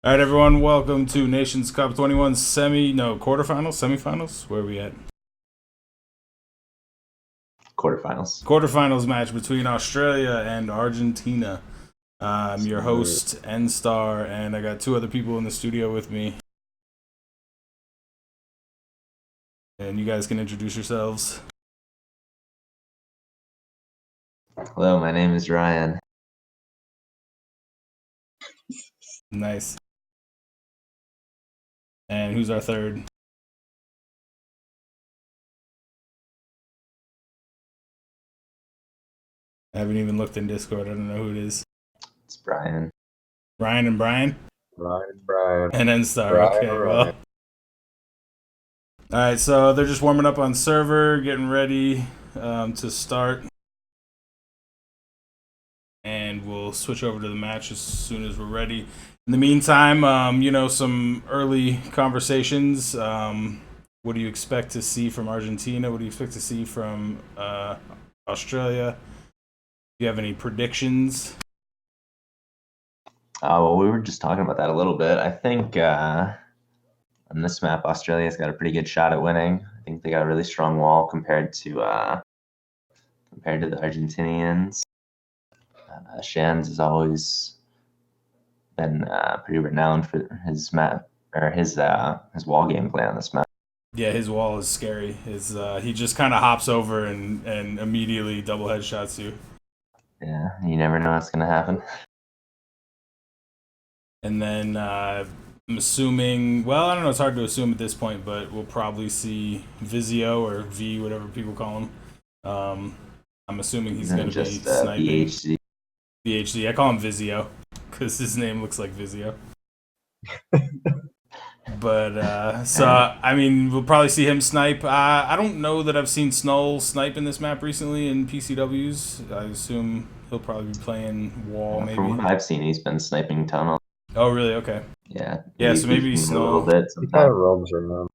All right, everyone, welcome to Nations Cup 21 quarterfinals, semifinals. Where are we at? Quarterfinals. Quarterfinals match between Australia and Argentina. I'm your host, N Star, and I got two other people in the studio with me. And you guys can introduce yourselves. Hello, my name is Ryan. Nice. And who's our third? I haven't even looked in Discord. I don't know who it is. It's Brian. Ryan and Brian? Brian. And N Star. Brian, Okay, Ryan. well. All right, so they're just warming up on server, getting ready to start. And we'll switch over to the match as soon as we're ready. In the meantime, some early conversations. What do you expect to see from Argentina? What do you expect to see from Australia? Do you have any predictions? Well, we were just talking about that a little bit. I think on this map, Australia's got a pretty good shot at winning. I think they got a really strong wall compared to the Argentinians. Shands has always been pretty renowned for his map or his wall gameplay on this map. Yeah, his wall is scary. He just kind of hops over and immediately double headshots you. Yeah, you never know what's gonna happen. And then I'm assuming, well, I don't know, it's hard to assume at this point, but we'll probably see Vizio or V, whatever people call him. I'm assuming he's going to be sniping. BHC. BHC. I call him Vizio because his name looks like Vizio. But I mean, we'll probably see him snipe. I don't know that I've seen Snull snipe in this map recently in PCWs. I assume he'll probably be playing wall. Maybe. From what I've seen, he's been sniping tunnel. Oh, really? Okay. Yeah. Yeah. So maybe Snull. A little bit. He kind of roams around.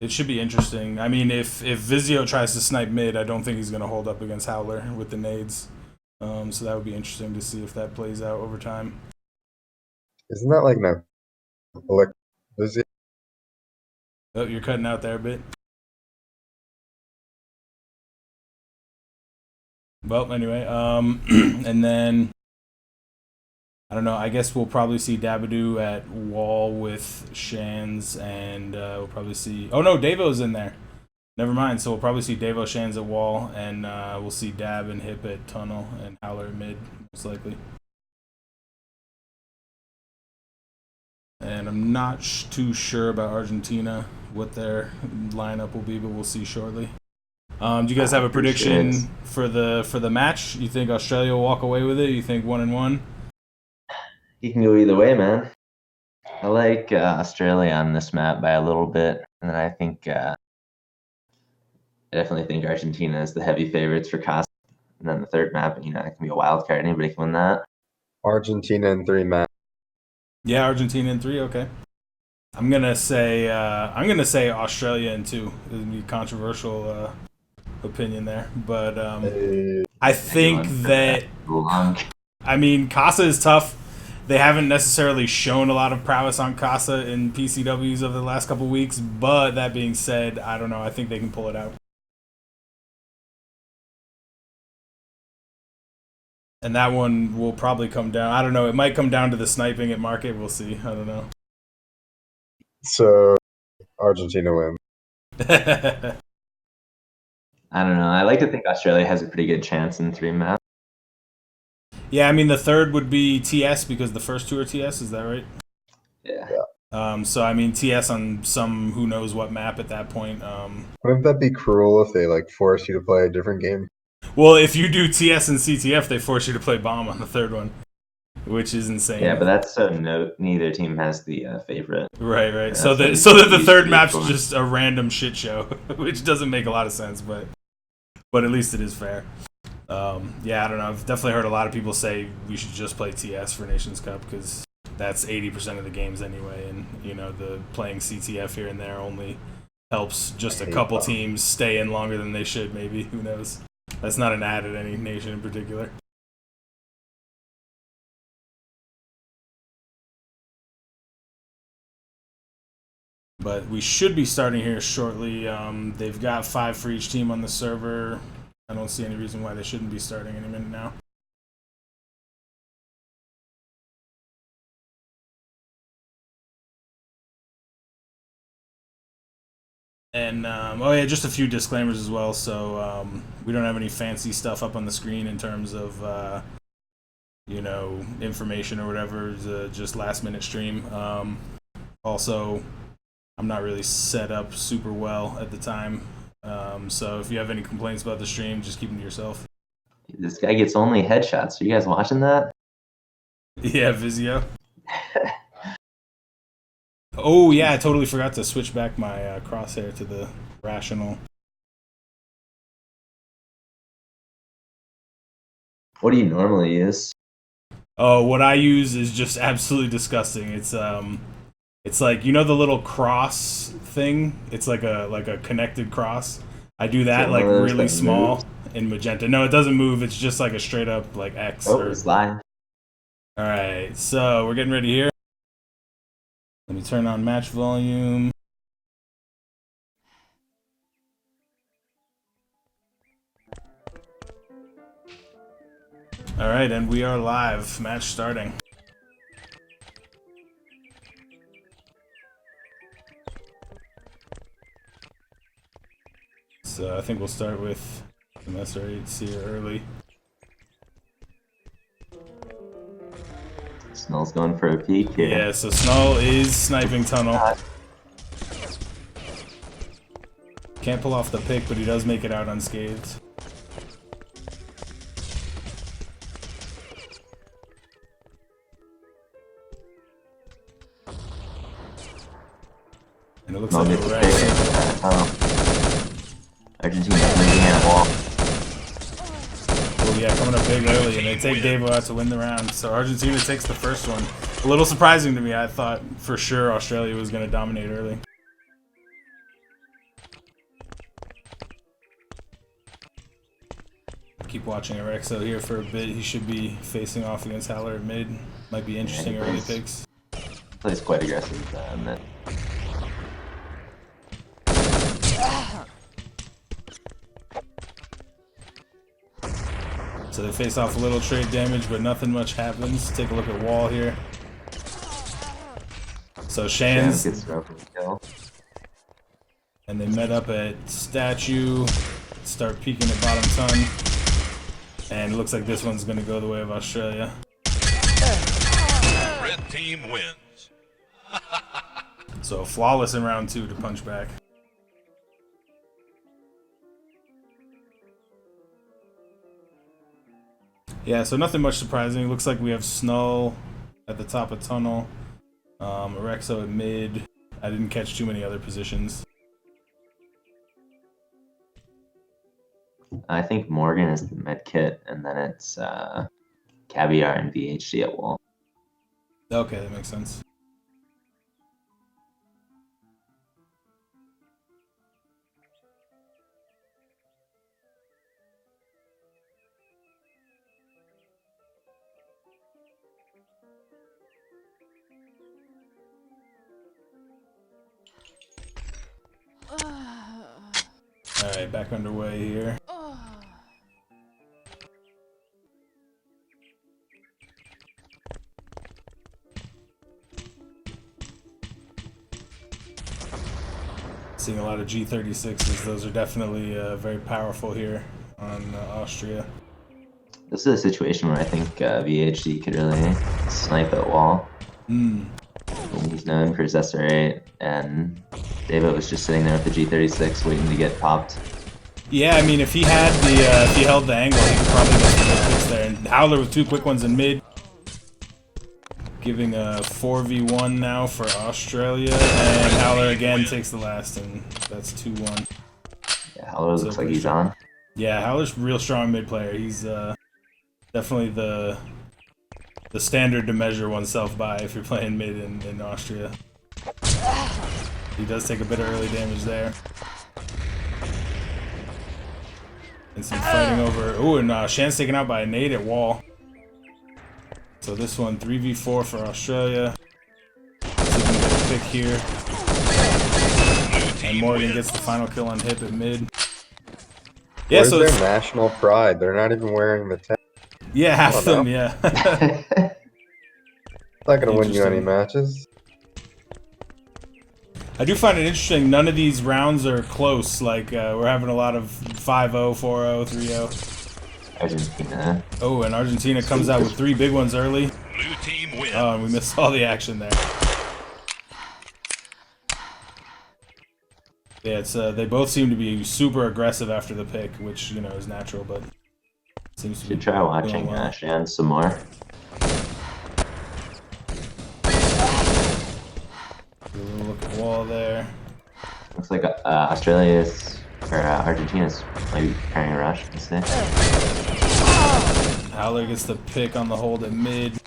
It should be interesting. I mean, if Vizio tries to snipe mid, I don't think he's going to hold up against Howler with the nades. So that would be interesting to see if that plays out over time. Isn't that like no? Is it? Oh, you're cutting out there a bit. Well, anyway, and then I don't know. I guess we'll probably see Dabadoo at wall with Shands, and we'll probably see. Oh no, Davo's in there. Never mind. So we'll probably see Davo, Shands at wall, and we'll see Dab and Hip at tunnel, and Howler at mid, most likely. And I'm not too sure about Argentina, what their lineup will be, but we'll see shortly. Do you guys have a prediction for the match? You think Australia will walk away with it? You think 1-1? You can go either way, man. I like Australia on this map by a little bit, and then I think I definitely think Argentina is the heavy favorites for Costa. And then the third map, it can be a wild card. Anybody can win that. Argentina in 3 match. Yeah, Argentina in 3. Okay. I'm gonna say Australia in 2. It would be a controversial opinion there, but I think that I mean Casa is tough. They haven't necessarily shown a lot of prowess on Casa in PCWs over the last couple weeks, but that being said, I don't know. I think they can pull it out. And that one will probably come down. I don't know. It might come down to the sniping at market. We'll see. I don't know. So Argentina wins. I don't know. I like to think Australia has a pretty good chance in 3 maps. Yeah, I mean the third would be TS because the first 2 are TS. Is that right? Yeah. So I mean TS on some who knows what map at that point. Wouldn't that be cruel if they force you to play a different game? Well, if you do TS and CTF, they force you to play bomb on the third one, which is insane. Yeah, but that's so neither team has the favorite. Right. So that the third map's just a random shit show, which doesn't make a lot of sense, but at least it is fair. Yeah, I don't know. I've definitely heard a lot of people say we should just play TS for Nations Cup because that's 80% of the games anyway, and the playing CTF here and there only helps just a couple teams stay in longer than they should. Maybe, who knows? That's not an ad at any nation in particular. But we should be starting here shortly. They've got 5 for each team on the server. I don't see any reason why they shouldn't be starting any minute now. And, oh yeah, just a few disclaimers as well. So, we don't have any fancy stuff up on the screen in terms of, you know, information or whatever. It's just last minute stream. Also, I'm not really set up super well at the time. So if you have any complaints about the stream, just keep them to yourself. This guy gets only headshots. Are you guys watching that? Yeah, Vizio. Oh yeah, I totally forgot to switch back my crosshair to the rational. What do you normally use? Oh, what I use is just absolutely disgusting. It's like, you know, the little cross thing. It's like a connected cross. I do that like really small in magenta. No, it doesn't move. It's just like a straight up like X. Oh, it's live. All right, so we're getting ready here. Let me turn on match volume. All right, and we are live. Match starting. So I think we'll start with MSR8 here early. Snell's going for a peek here. Yeah, so Snell is sniping tunnel. Can't pull off the pick, but he does make it out unscathed. And it looks like a wreck. Argentina leading at wall. Oh yeah, coming up big early, and they take Devo out to win the round. So Argentina takes the first one. A little surprising to me. I thought for sure Australia was going to dominate early. Keep watching Rexo here for a bit. He should be facing off against Haller at mid. Might be interesting early picks. Plays quite aggressive mid. So they face off a little trade damage, but nothing much happens. Take a look at wall here. So Shan's gets thrown for the kill. And they met up at statue. Start peeking at bottom ton. And it looks like this one's gonna go the way of Australia. Red team wins. So flawless in round 2 to punch back. Yeah, so nothing much surprising. Looks like we have Snull at the top of tunnel. Rexo at mid. I didn't catch too many other positions. I think Morgan is the med kit, and then it's Caviar and VHD at wall. Okay, that makes sense. Alright, back underway here. Seeing a lot of G36s. Those are definitely very powerful here on Austria. This is a situation where I think VHD could really snipe at wall. He's known for his SR8, and David was just sitting there with the G36 waiting to get popped. Yeah, I mean, if he had the, if he held the angle, he could probably get some good picks there. And Howler with 2 quick ones in mid. Giving a 4v1 now for Australia, and Howler again takes the last, and that's 2-1. Yeah, Howler looks like he's on. Yeah, Howler's real strong mid player. He's definitely the standard to measure oneself by if you're playing mid in Austria. He does take a bit of early damage there. And some fighting over. Ooh, and Shan's taken out by a nade at wall. So this one, 3v4 for Australia. See if we can get a pick here. And Morgan gets the final kill on hip at mid. Yeah, Where's so their it's, national pride? They're not even wearing the tag. yeah, half of Oh, them, no. yeah. It's not gonna win you any Interesting. matches. I do find it interesting. None of these rounds are close. Like we're having a lot of 5-0, 4-0, 3-0. Argentina. Oh, and Argentina comes out with 3 big ones early. Blue team wins. Oh, and we missed all the action there. Yeah, it's they both seem to be super aggressive after the pick, which you know is natural, but seems to be Should try watching doing well. Shan some more. A little look at wall there. Looks like Australia's or Argentina's maybe preparing a rush. Let's see. Howler gets the pick on the hold at mid.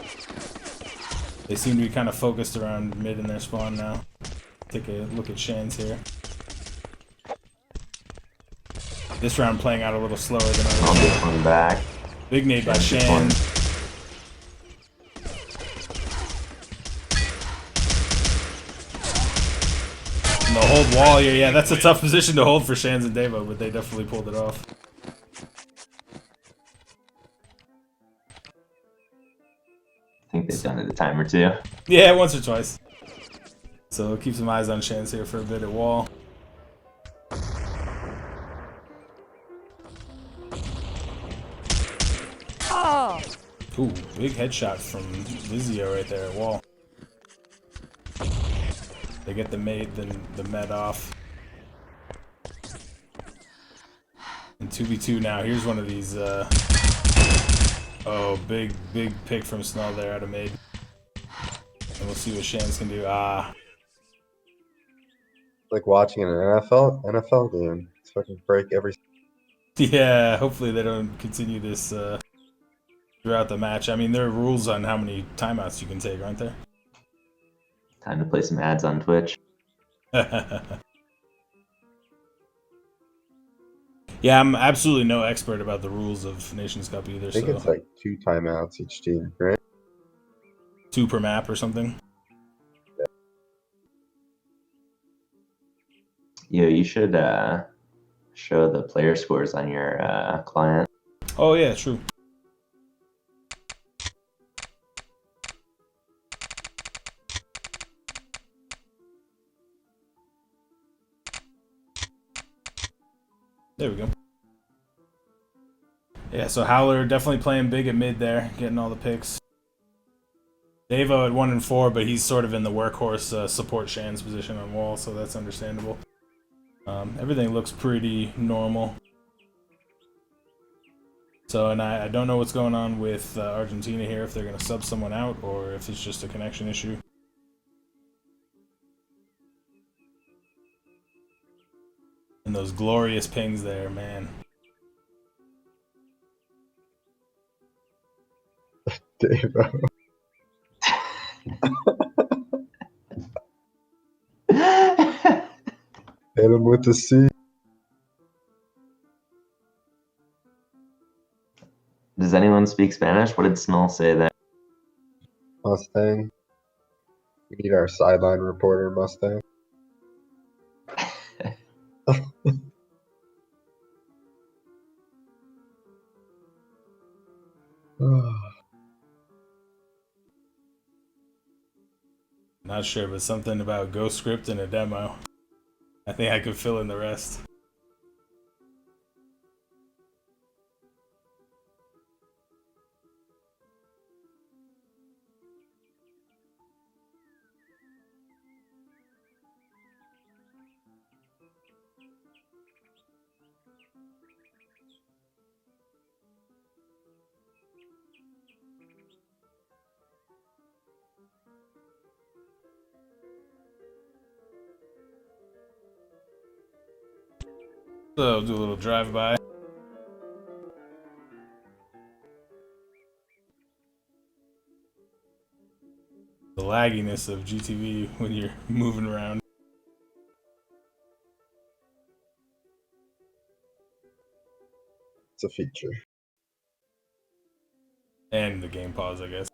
They seem to be kind of focused around mid in their spawn now. Take a look at Shan's here. This round playing out a little slower than I'll others. get one back. Big nade by That's just Shan. one. And the hold wall here, yeah, that's a tough position to hold for Shans and Devo, but they definitely pulled it off. I think they've done it a time or two. Yeah, once or twice. So keep some eyes on Shans here for a bit at wall. Ooh, big headshot from Vizio right there at wall. They get the med off. And 2v2 now. Here's one of these. Oh, big pick from Snell there out of mid. And we'll see what Shans can do. Ah. It's like watching an NFL game. It's fucking break every. Yeah, hopefully they don't continue this throughout the match. I mean, there are rules on how many timeouts you can take, aren't there? Time to play some ads on Twitch. Yeah, I'm absolutely no expert about the rules of Nations Cup either. I think So it's like 2 timeouts each team, right? 2 per map or something. Yo, you should show the player scores on your client. Oh yeah, true. There we go. Yeah, so Howler definitely playing big at mid there, getting all the picks. Devo at 1 and 4, but he's sort of in the workhorse support Shan's position on wall, so that's understandable. Everything looks pretty normal. So, and I don't know what's going on with Argentina here, if they're going to sub someone out or if it's just a connection issue. And those glorious pings there, man. Devo. Hit him with the C. Does anyone speak Spanish? What did Snell say there? Mustang. We need our sideline reporter, Mustang. Not sure, but something about Ghost Script and a demo. I think I could fill in the rest. So, do a little drive-by. The lagginess of GTV when you're moving around. It's a feature. And the game pause, I guess.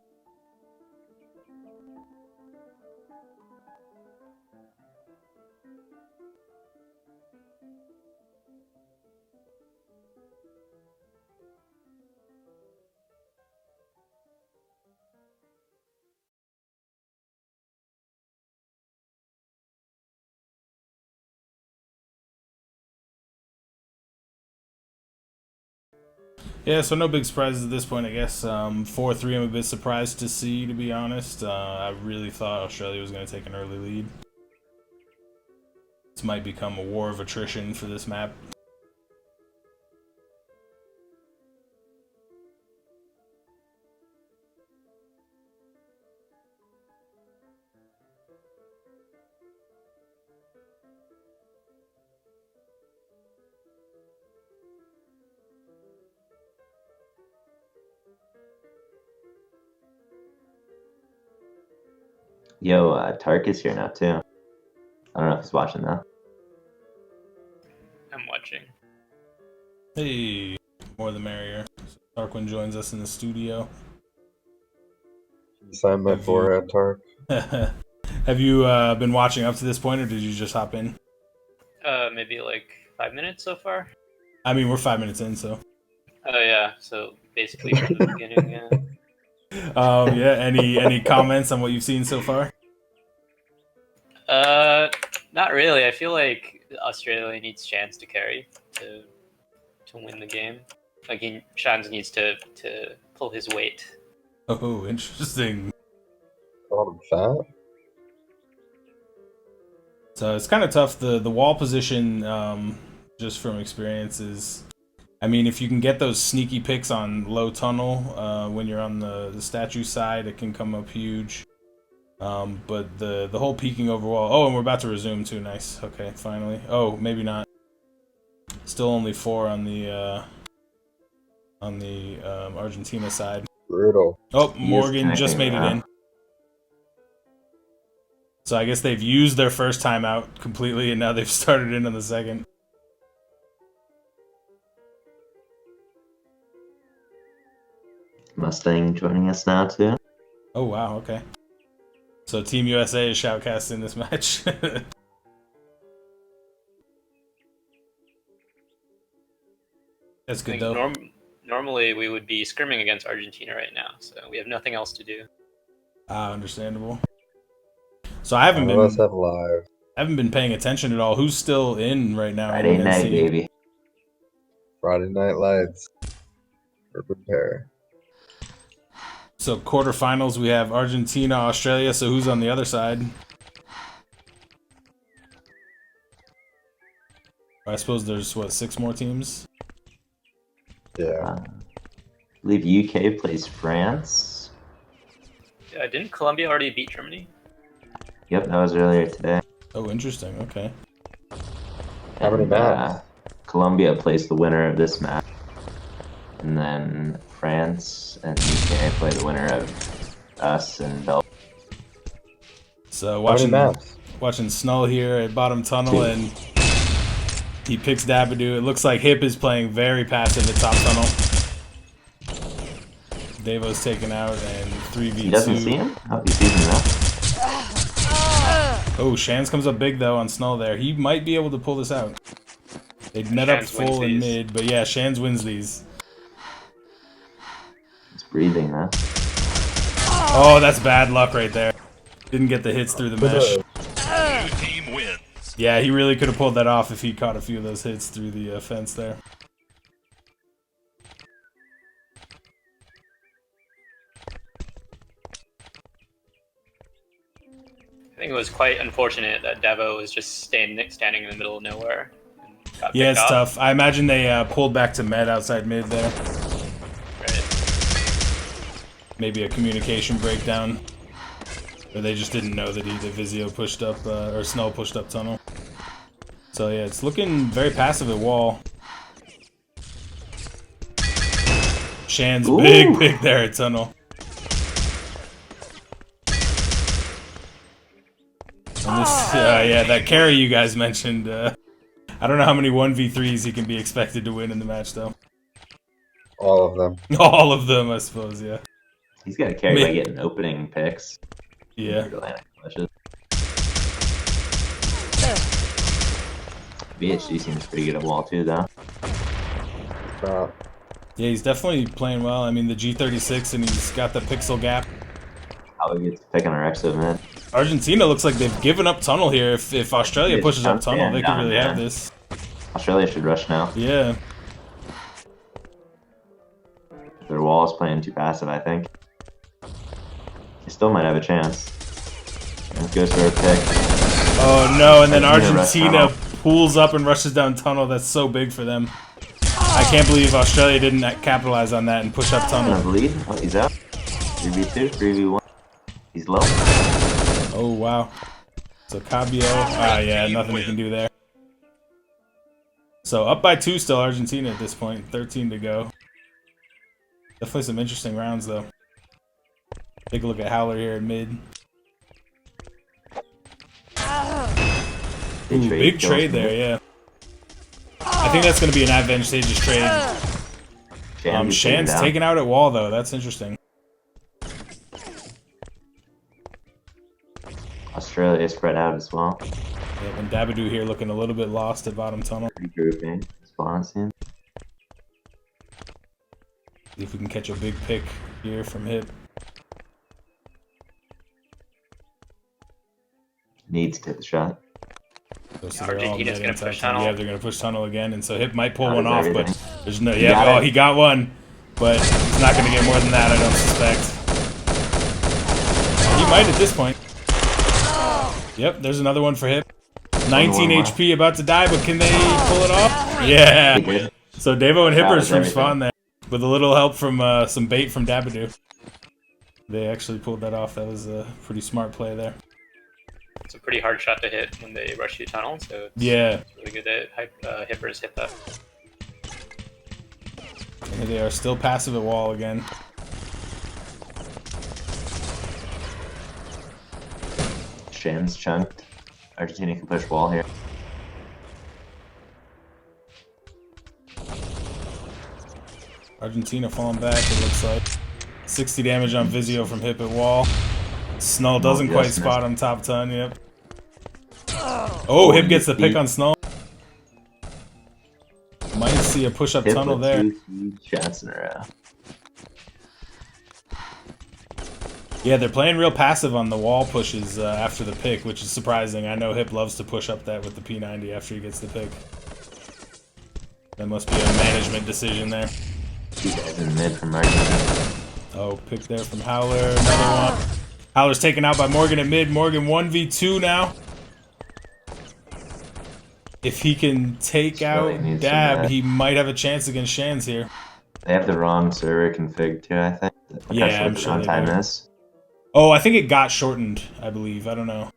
Yeah, so no big surprises at this point, I guess. 4-3, I'm a bit surprised to see, to be honest. I really thought Australia was going to take an early lead. This might become a war of attrition for this map. Yo, Tark is here now too. I don't know if he's watching though. I'm watching. Hey, more the merrier. So Tarquin joins us in the studio. You signed my forehead, Tark. Have you been watching up to this point, or did you just hop in? Maybe like 5 minutes so far. I mean, we're 5 minutes in, so. Oh yeah, so basically from the beginning. Yeah. Yeah. Any comments on what you've seen so far? Not really. I feel like Australia needs Shans to carry to win the game. Like Shans needs to pull his weight. Oh, interesting. Called him fat? So it's kind of tough. The wall position, just from experience, is, I mean, if you can get those sneaky picks on low tunnel when you're on the statue side, it can come up huge. But the whole peeking over wall. Oh, and we're about to resume too. Nice. Okay, finally. Oh, maybe not. Still only 4 on the Argentina side. Brutal. Oh, Morgan just made it in. So I guess they've used their first timeout completely, and now they've started in on the second. Mustang joining us now too. Oh wow, okay. So Team USA is shoutcast in this match. That's good though. Normally we would be scrimming against Argentina right now, so we have nothing else to do. Understandable. So I haven't been paying attention at all. Who's still in right now? Friday night, baby. Friday Night Lights. Urban pair. So quarterfinals, we have Argentina, Australia. So who's on the other side? I suppose there's, what, 6 more teams? Yeah. I believe UK plays France. Didn't Colombia already beat Germany? Yep, that was earlier today. Oh, interesting. Okay. How many maps? Colombia plays the winner of this match. And then France and UK play the winner of us and Belgium. So How many maps? watching Snull here at bottom tunnel, and he picks Dabadoo. It looks like Hip is playing very passive at top tunnel. Devo's taken out, and 3v2. He doesn't see him? Oh, he sees him now. Oh, Shans comes up big though on Snull there. He might be able to pull this out. They'd net up full and mid, but yeah, Shans wins these. He's breathing now. Oh, that's bad luck right there. Didn't get the hits through the mesh. Team wins. Yeah, he really could have pulled that off if he caught a few of those hits through the fence there. I think it was quite unfortunate that Devo was just standing in the middle of nowhere. And got Yeah, picked it's off. tough. I imagine they pulled back to med outside mid there. Right. Maybe a communication breakdown. Or they just didn't know that either Vizio pushed up, or Snull pushed up tunnel. So yeah, it's looking very passive at wall. Shan's big there at tunnel. And this, yeah, that carry you guys mentioned, I don't know how many 1v3s he can be expected to win in the match, though. All of them. All of them, I suppose, yeah. He's got to carry by getting opening picks. Yeah. VHD seems pretty good at wall, too, though. Yeah, he's definitely playing well. I mean, the G36, and he's got the pixel gap. Probably gets pick on our exo, man. Argentina looks like they've given up tunnel here. If Australia pushes up tunnel, they could really have this. Australia should rush now. Yeah. Their wall is playing too passive, I think. They still might have a chance. And goes for a pick. Oh no, and then Argentina Argentina pulls up and rushes down tunnel. That's so big for them. I can't believe Australia didn't capitalize on that and push up Gonna tunnel. bleed. Oh, he's out. 3v2, 3v1. He's low. Oh wow. So Cabio, yeah, nothing we can do there. So up by 2 still, Argentina at this point. 13 to go. Definitely some interesting rounds though. Take a look at Howler here in mid. Ooh, big trade there, yeah. I think that's going to be an advantageous trade. Shan's taken out at wall though. That's interesting. Australia spread out as well. Yeah, and Dabadoo here looking a little bit lost at bottom tunnel. Regrouping. Spawning. See if we can catch a big pick here from Hip. Needs to hit the shot. So Argentina's gonna push tunnel. Yeah, they're gonna push tunnel again, and so Hip might pull That one is off, everything. but there's no. Yeah, he got one, but he's not gonna get more than that. I don't suspect. He might at this point. Yep, there's another one for Hip. 19 HP, about to die, but can they pull it off? Yeah. So Davo and Hippers from spawn there, with a little help from some bait from Dabadoo. They actually pulled that off. That was a pretty smart play there. It's a pretty hard shot to hit when they rush you tunnel, so Yeah. it's really good that Hippers hit that. And they are still passive at wall again. Shan's chunked. Argentina can push wall here. Argentina falling back, it looks like. 60 damage on Vizio from Hip at wall. Snull doesn't quite spot him top ton, yep. Oh, Hip gets the pick on Snull. Might see a push up Hip tunnel with there. 2 huge shots in a row. Yeah, they're playing real passive on the wall pushes after the pick, which is surprising. I know Hip loves to push up that with the P90 after he gets the pick. That must be a management decision there. 2 guys in mid from Argentina. Oh, pick there from Howler, another one. Howler's taken out by Morgan at mid. Morgan 1v2 now. If he can take out Dab, he might have a chance against Shans here. They have the wrong server config too, I think. Yeah, I'm sure time is. Oh, I think it got shortened, I believe. I don't know.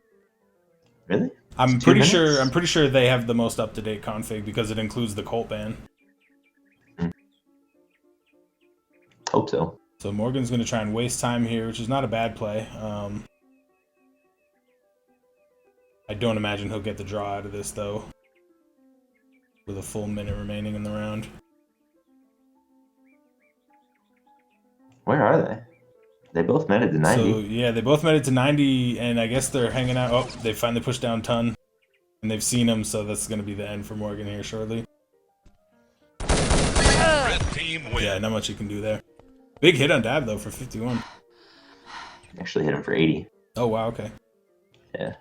Really? I'm It's 2 pretty minutes? sure I'm pretty sure they have the most up-to-date config because it includes the Colt ban. Hope so. So Morgan's going to try and waste time here, which is not a bad play. I don't imagine he'll get the draw out of this, though, with a full minute remaining in the round. Where are they? They both met it to 90. So, yeah, they both made it to 90, and I guess they're hanging out. Oh, they finally pushed down Ton, and they've seen him, so that's going to be the end for Morgan here shortly. Red team wins. Yeah, not much you can do there. Big hit on Dab, though, for 51. Actually hit him for 80. Oh, wow, okay. Yeah.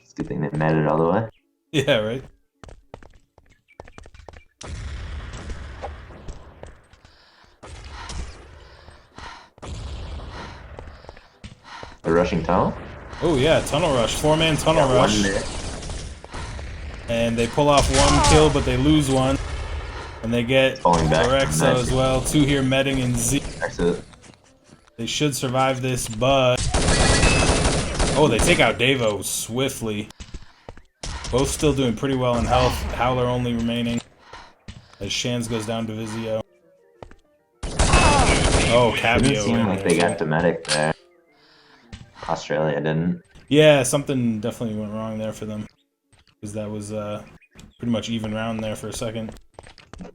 It's a good thing they met it all the way. Yeah, right? They're rushing tunnel? Oh, yeah, tunnel rush. 4-man tunnel Got rush. one there. And they pull off 1 kill, but they lose 1. And they get Falling back. Orexo as well. 2 here, Medding and Z. Exit. They should survive this, but... Oh, they take out Davo swiftly. Both still doing pretty well in health. Howler only remaining. As Shans goes down to Vizio. Oh, It Cabio. didn't seem in like there. they got Dometic there. Australia didn't. Yeah, something definitely went wrong there for them. Because that was pretty much even round there for a second.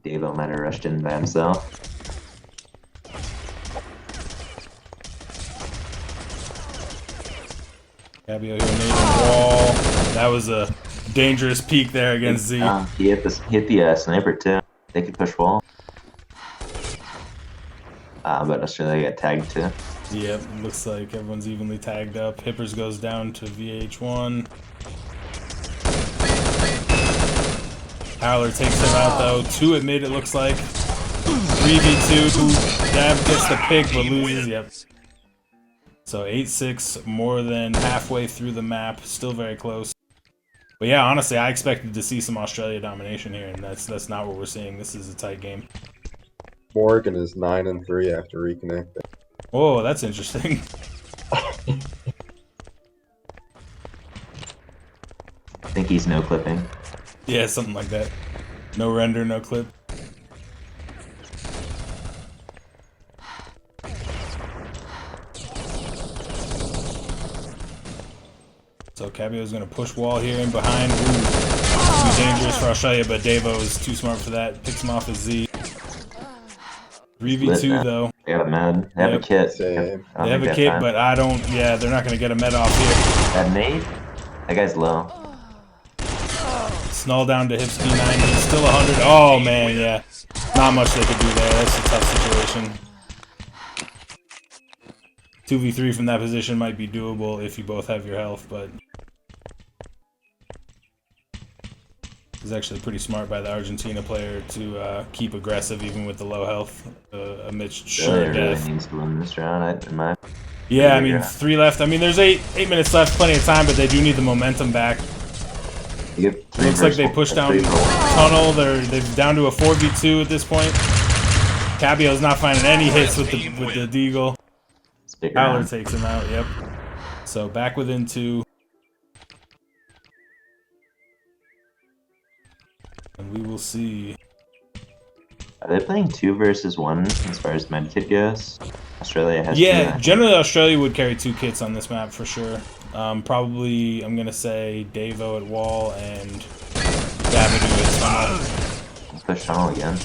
Devo might have rushed in by himself. Cabio here made the wall. That was a dangerous peek there against Z. He hit the sniper too. They could push wall. But Australia got tagged too. Yep, looks like everyone's evenly tagged up. Hippers goes down to VH1. Howler takes him out though. 2 at mid, it looks like. 3v2. Dab gets the pick but loses. Yep. So 8-6, more than halfway through the map. Still very close. But yeah, honestly, I expected to see some Australia domination here, and that's not what we're seeing. This is a tight game. Morgan is 9-3 after reconnecting. Oh, that's interesting. I think he's no clipping. Yeah, something like that. No render, no clip. So Cabio's gonna push wall here in behind. Ooh, too dangerous for Australia, but Devo is too smart for that. Picks him off as Z. 3v2 though. They got a med. They have a kit. Same. They have a kit, but I don't. Yeah, they're not gonna get a med off here. That nade? That guy's low. Snull down to hips P90. Still 100. Oh man, yeah. Not much they could do there. That's a tough situation. 2v3 from that position might be doable if you both have your health, but it's actually pretty smart by the Argentina player to keep aggressive even with the low health amidst sure death. Really needs to win this round, in my Yeah, I mean 3 left. I mean there's 8 minutes left, plenty of time, but they do need the momentum back. Looks like they pushed down tunnel. They're down to a 4v2 at this point. Cabio's not finding any hits with the deagle. Howler takes him out. Yep. So back within 2. And we will see. Are they playing 2 versus 1 as far as medkit goes? Australia has Yeah, generally Australia would carry 2 kits on this map for sure. Probably, I'm going to say Devo at wall and Davide at tunnel. Push tunnel again.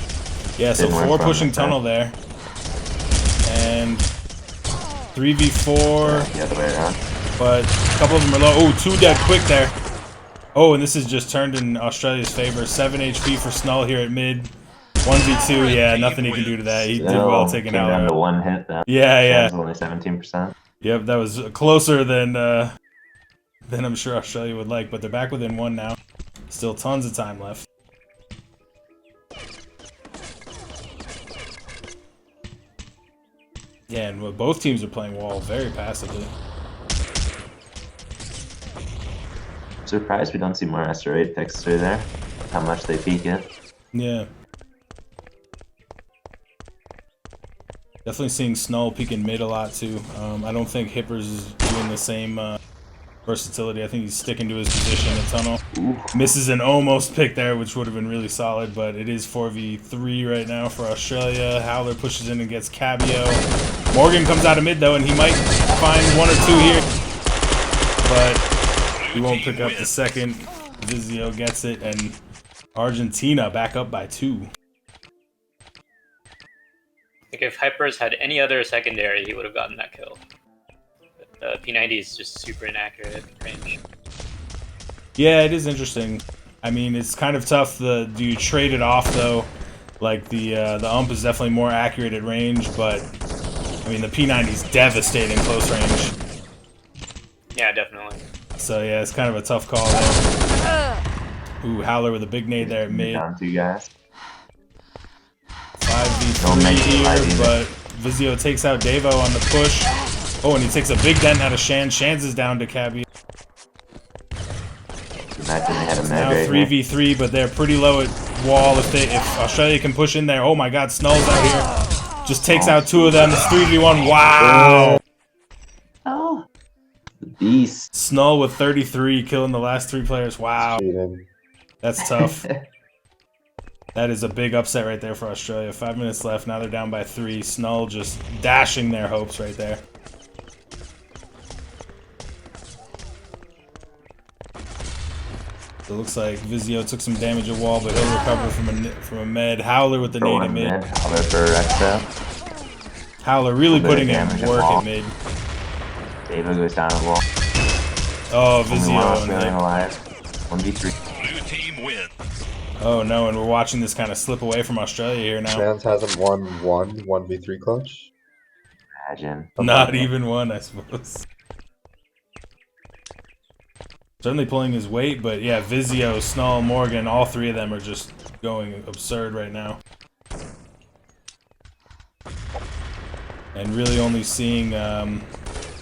Yeah, so 4 pushing tunnel there. And 3v4. The other way around. But a couple of them are low. Oh, 2 dead quick there. Oh, and this is just turned in Australia's favor. 7 HP for Snull here at mid. 1v2, yeah, nothing he can do to that. He did well taking out. Down to 1 hit then. Yeah, yeah. Only 17%. Yep, that was closer than I'm sure Australia would like, but they're back within 1 now. Still tons of time left. Yeah, and both teams are playing wall very passively. I'm surprised we don't see more asteroid picks through there. How much they peek it. Yeah. Definitely seeing Snull peeking mid a lot too. I don't think Hippers is doing the same versatility. I think he's sticking to his position in tunnel. Misses an almost pick there, which would have been really solid, but it is 4v3 right now for Australia. Howler pushes in and gets Cabio. Morgan comes out of mid though, and he might find 1 or 2 here, but he won't pick up the second. Vizio gets it, and Argentina back up by 2. Like if Hypers had any other secondary, he would have gotten that kill. But, P90 is just super inaccurate at range. Yeah, it is interesting. I mean, it's kind of tough. Do you trade it off though? Like the ump is definitely more accurate at range, but I mean the P90 is devastating close range. Yeah, definitely. So yeah, it's kind of a tough call there. Ooh, Howler with a big nade there at mid. Down 2 guys. 5v3 here, but Vizio takes out Devo on the push. Oh, and he takes a big dent out of Shan. Shan's is down to Cabby. Imagine they had a med Now right 3v3, but they're pretty low at wall. If Australia can push in there, oh my God, Snull's out here. Just takes out 2 of them. It's 3v1. Wow. Oh, the beast. Snull with 33, killing the last 3 players. Wow, Cheating. that's tough. That is a big upset right there for Australia. 5 minutes left. Now they're down by 3. Snull just dashing their hopes right there. So it looks like Vizio took some damage at wall, but he'll recover from a med. Howler with the nade at mid. Howler for Rexo. Howler really putting in work at mid. Devo goes down the wall. Oh, Only one Vizio. Australian alive. 1v3. Blue team wins. Oh no, and we're watching this kind of slip away from Australia here now. Chance hasn't won 1v3 clutch. Imagine. Not even 1, I suppose. Certainly pulling his weight, but yeah, Vizio, Snull, Morgan, all 3 of them are just going absurd right now. And really only seeing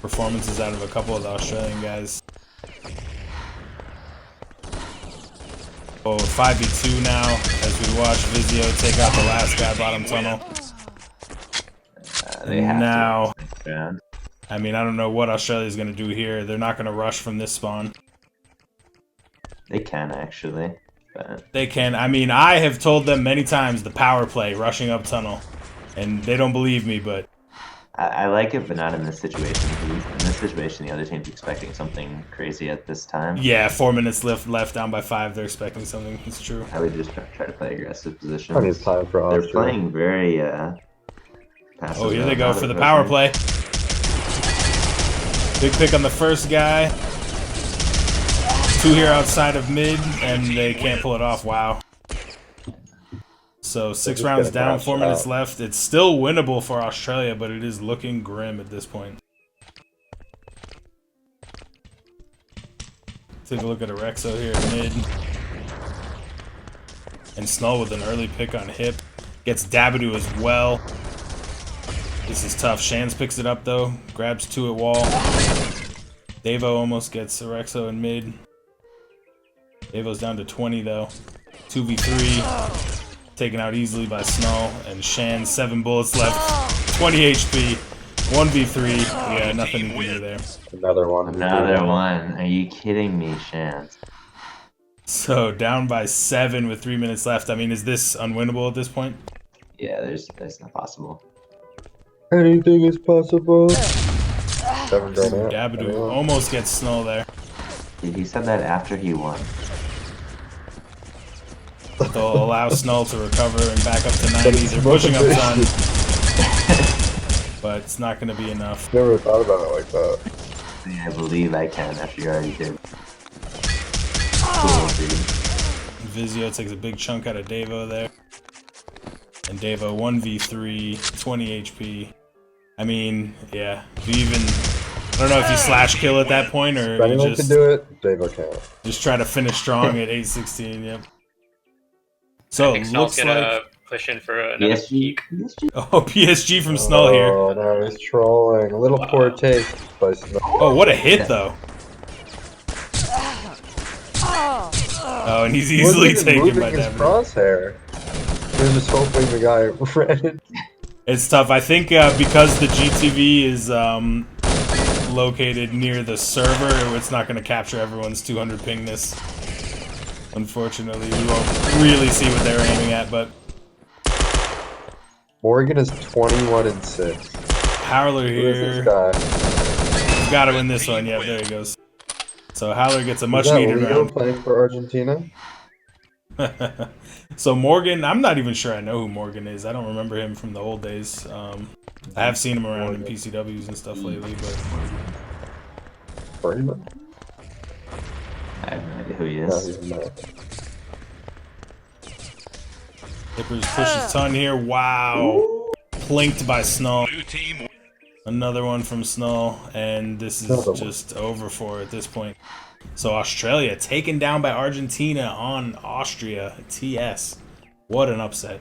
performances out of a couple of the Australian guys. Oh, 5v2 now as we watch Vizio take out the last guy bottom tunnel. They have now, to. Yeah. I mean, I don't know what Australia's going to do here. They're not going to rush from this spawn. They can actually. But... They can. I mean, I have told them many times the power play, rushing up tunnel. And they don't believe me, but... I like it, but not in this situation. In this situation, the other team's expecting something crazy at this time. Yeah, 4 minutes left down by 5. They're expecting something. It's true. I would just try to play aggressive positions. Plenty of time for They're Austria. playing very passive. Oh, here they go for the power play. Big pick on the first guy. 2 here outside of mid, and they can't pull it off. Wow. So 6 rounds down, 4 minutes left. It's still winnable for Australia, but it is looking grim at this point. Take a look at Arexo here at mid. And Snull with an early pick on hip. Gets Dabadoo as well. This is tough. Shans picks it up though. Grabs 2 at wall. Devo almost gets Arexo in mid. Devo's down to 20 though. 2v3. Taken out easily by Snull. And Shan, 7 bullets left. 20 HP. 1v3. Yeah, nothing you can do there. Another one. Another one. Are you kidding me, Shans? So down by 7 with 3 minutes left. I mean, is this unwinnable at this point? Yeah, there's not possible. Anything is possible. Dabadoo almost gets Snull there. He said that after he won. They'll allow Snull to recover and back up to 90. They're pushing up ton. But it's not going to be enough. Never thought about it like that. I believe I can after you already did. Cool, dude. Vizio takes a big chunk out of Devo there. And Devo 1v3, 20 HP. I mean, yeah. Do you even... I don't know if you slash kill at that point or If anyone you can do it, Devo can't. just try to finish strong at 8:16, yep. I So, think Snull's looks gonna like... push in for another PSG. peek. Oh, PSG from Snull here. Oh, no, he's trolling. A little poor taste by Snull. Oh, what a hit, though. Oh, and he's easily taken by his that. crosshair. They're just hoping the guy ran it. It's tough. I think because the GTV is located near the server, it's not going to capture everyone's 200 pingness. Unfortunately, we won't really see what they're aiming at, but... Morgan is 21-6. Howler Who is here. this guy? He's got to win this one. Yeah, there he goes. So Howler gets a much Is that needed Leo round. playing for Argentina? So Morgan, I'm not even sure I know who Morgan is. I don't remember him from the old days. I have seen him around in PCWs and stuff lately, but... Freeman? I have no idea who he No, is. he's not. Hippers pushes ton here. Wow. Plinked by Snull. Blue team Another one from Snull, and this is Another one. just over for at this point. So Australia taken down by Argentina on Austria. TS. What an upset.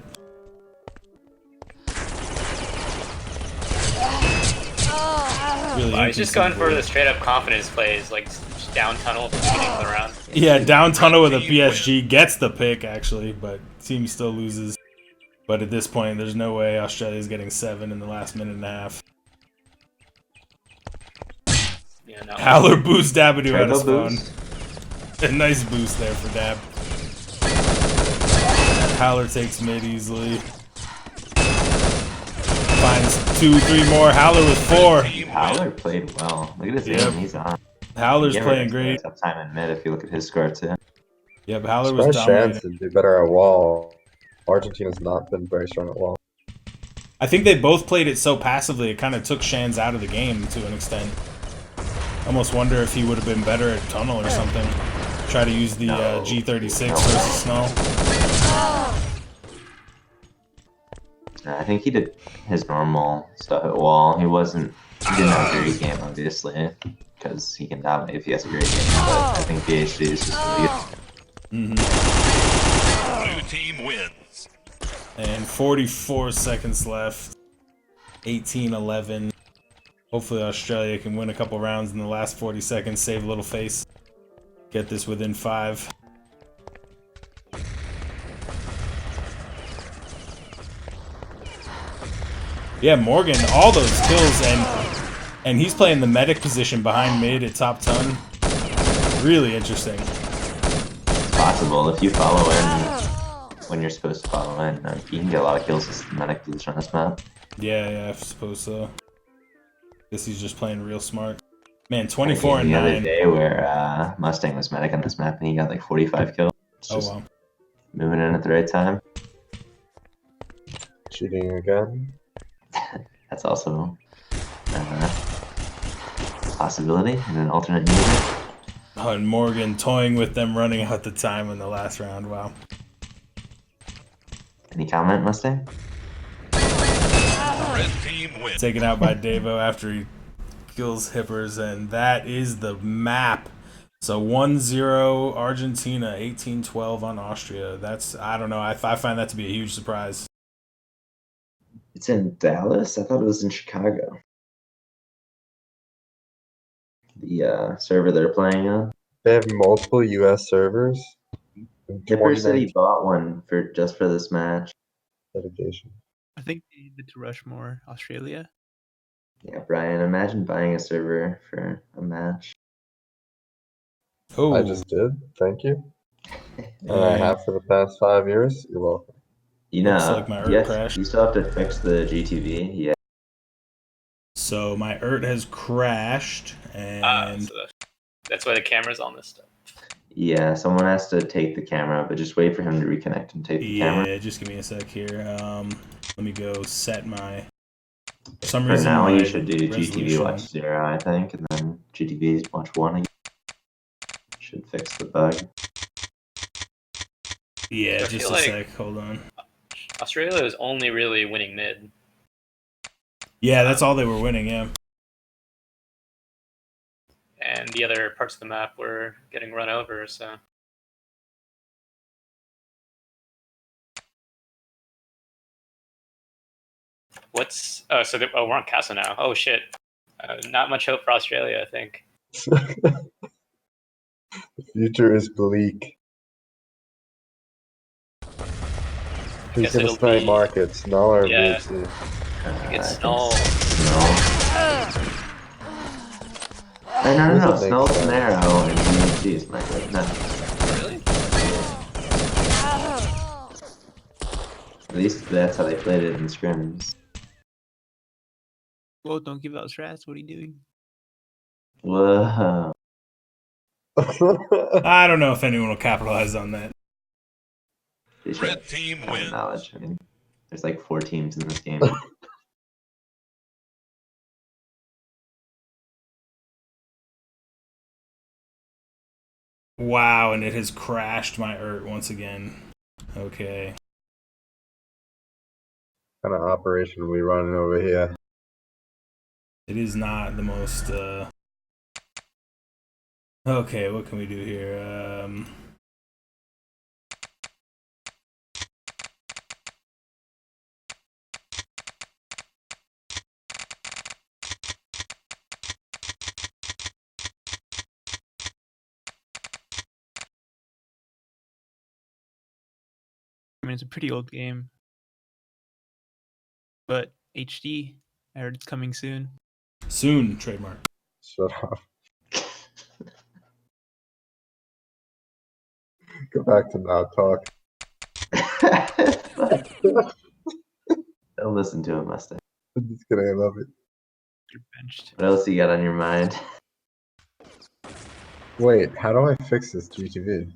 Really He's just going for the straight up confidence plays, like just down tunnel, beginning of the round. Yeah, down tunnel with a PSG gets the pick actually, but team still loses. But at this point, there's no way Australia's getting 7 in the last minute and a half. Yeah, no. Howler boosts Dabadoo out of Turbo spawn. boost. A nice boost there for Dab. Howler takes mid easily. Finds 2, 3 more. Howler with 4. Howler played well. Look at his Yep. aim. He's on. Howler's Give playing it great. Uptime in mid if you look at his score too. Yep, Howler was Surprised Chance dominating. to do better at wall. Argentina's not been very strong at wall. I think they both played it so passively, it kind of took Shans out of the game to an extent. Almost wonder if he would have been better at tunnel or something. Try to use the G36 versus Snull. I think he did his normal stuff at wall. He didn't have a great game, obviously, because he can dominate if he has a great game. But I think PhD is just really good. Blue team wins. And 44 seconds left. 18-11. Hopefully Australia can win a couple rounds in the last 40 seconds, save a little face. Get this within 5. Yeah, Morgan, all those kills, and he's playing the medic position behind mid at top ton. Really interesting. It's possible if you follow in when you're supposed to follow in. You can get a lot of kills with the medic position on this map. Yeah, I suppose so. Guess he's just playing real smart. Man, The 24-9. other day where Mustang was medic on this map and he got like 45 kills. It's Oh just wow. moving in at the right time. Cheating again. That's also a possibility in an alternate universe. Oh, and Morgan toying with them running out the time in the last round. Wow. Any comment, Mustang? Red team wins. Taken out by Devo after he kills Hippers, and that is the map. So 1-0 Argentina, 18-12 on Austria. That's, I don't know, I find that to be a huge surprise. It's in Dallas? I thought it was in Chicago. The server they're playing on. They have multiple US servers. Hipper said he 2019 bought one just for this match. dedication. I think they needed to Rushmore Australia. Yeah, Brian, imagine buying a server for a match. Oh, I just did. Thank you. And I and have for the past 5 years. You're welcome. You know, Looks like my ERT yes, crashed. you still have to fix the GTV. Yeah, so my ERT has crashed, and So that's why the camera's on this stuff. yeah. Someone has to take the camera, but just wait for him to reconnect and take the camera. yeah, just give me a sec here. Let me go set my. For some For reason, now, my you should do GTV resolution- watch 0, I think, and then GTV watch 1 again. Should fix the bug. Yeah, I just feel a like- sec. Hold on. Australia was only really winning mid. Yeah, that's all they were winning. Yeah. And the other parts of the map were getting run over, so. So we're on Casa now. Oh shit. Not much hope for Australia, I think. The future is bleak. Who's Guess gonna it'll snipe be- markets? Null or Yeah. VHC? It's I null. think no. No, Doesn't make Snull's sense. an arrow and VHC is my good. No, Really? at least that's how they played it in scrims. Well, don't give out strats. What are you doing? Whoa. I don't know if anyone will capitalize on that. They should Red have team common wins. knowledge. I mean, there's like 4 teams in this game. Wow, and it has crashed my ERT once again. Okay. Kind of operation are we running over here? It is not the most, Okay, what can we do here? I mean, it's a pretty old game. But HD, I heard it's coming soon. Soon, trademark. Shut up. Go back to now talk. Don't listen to him, Mustang. I'm just kidding. I love it. You're benched. What else you got on your mind? Wait, how do I fix this GTV?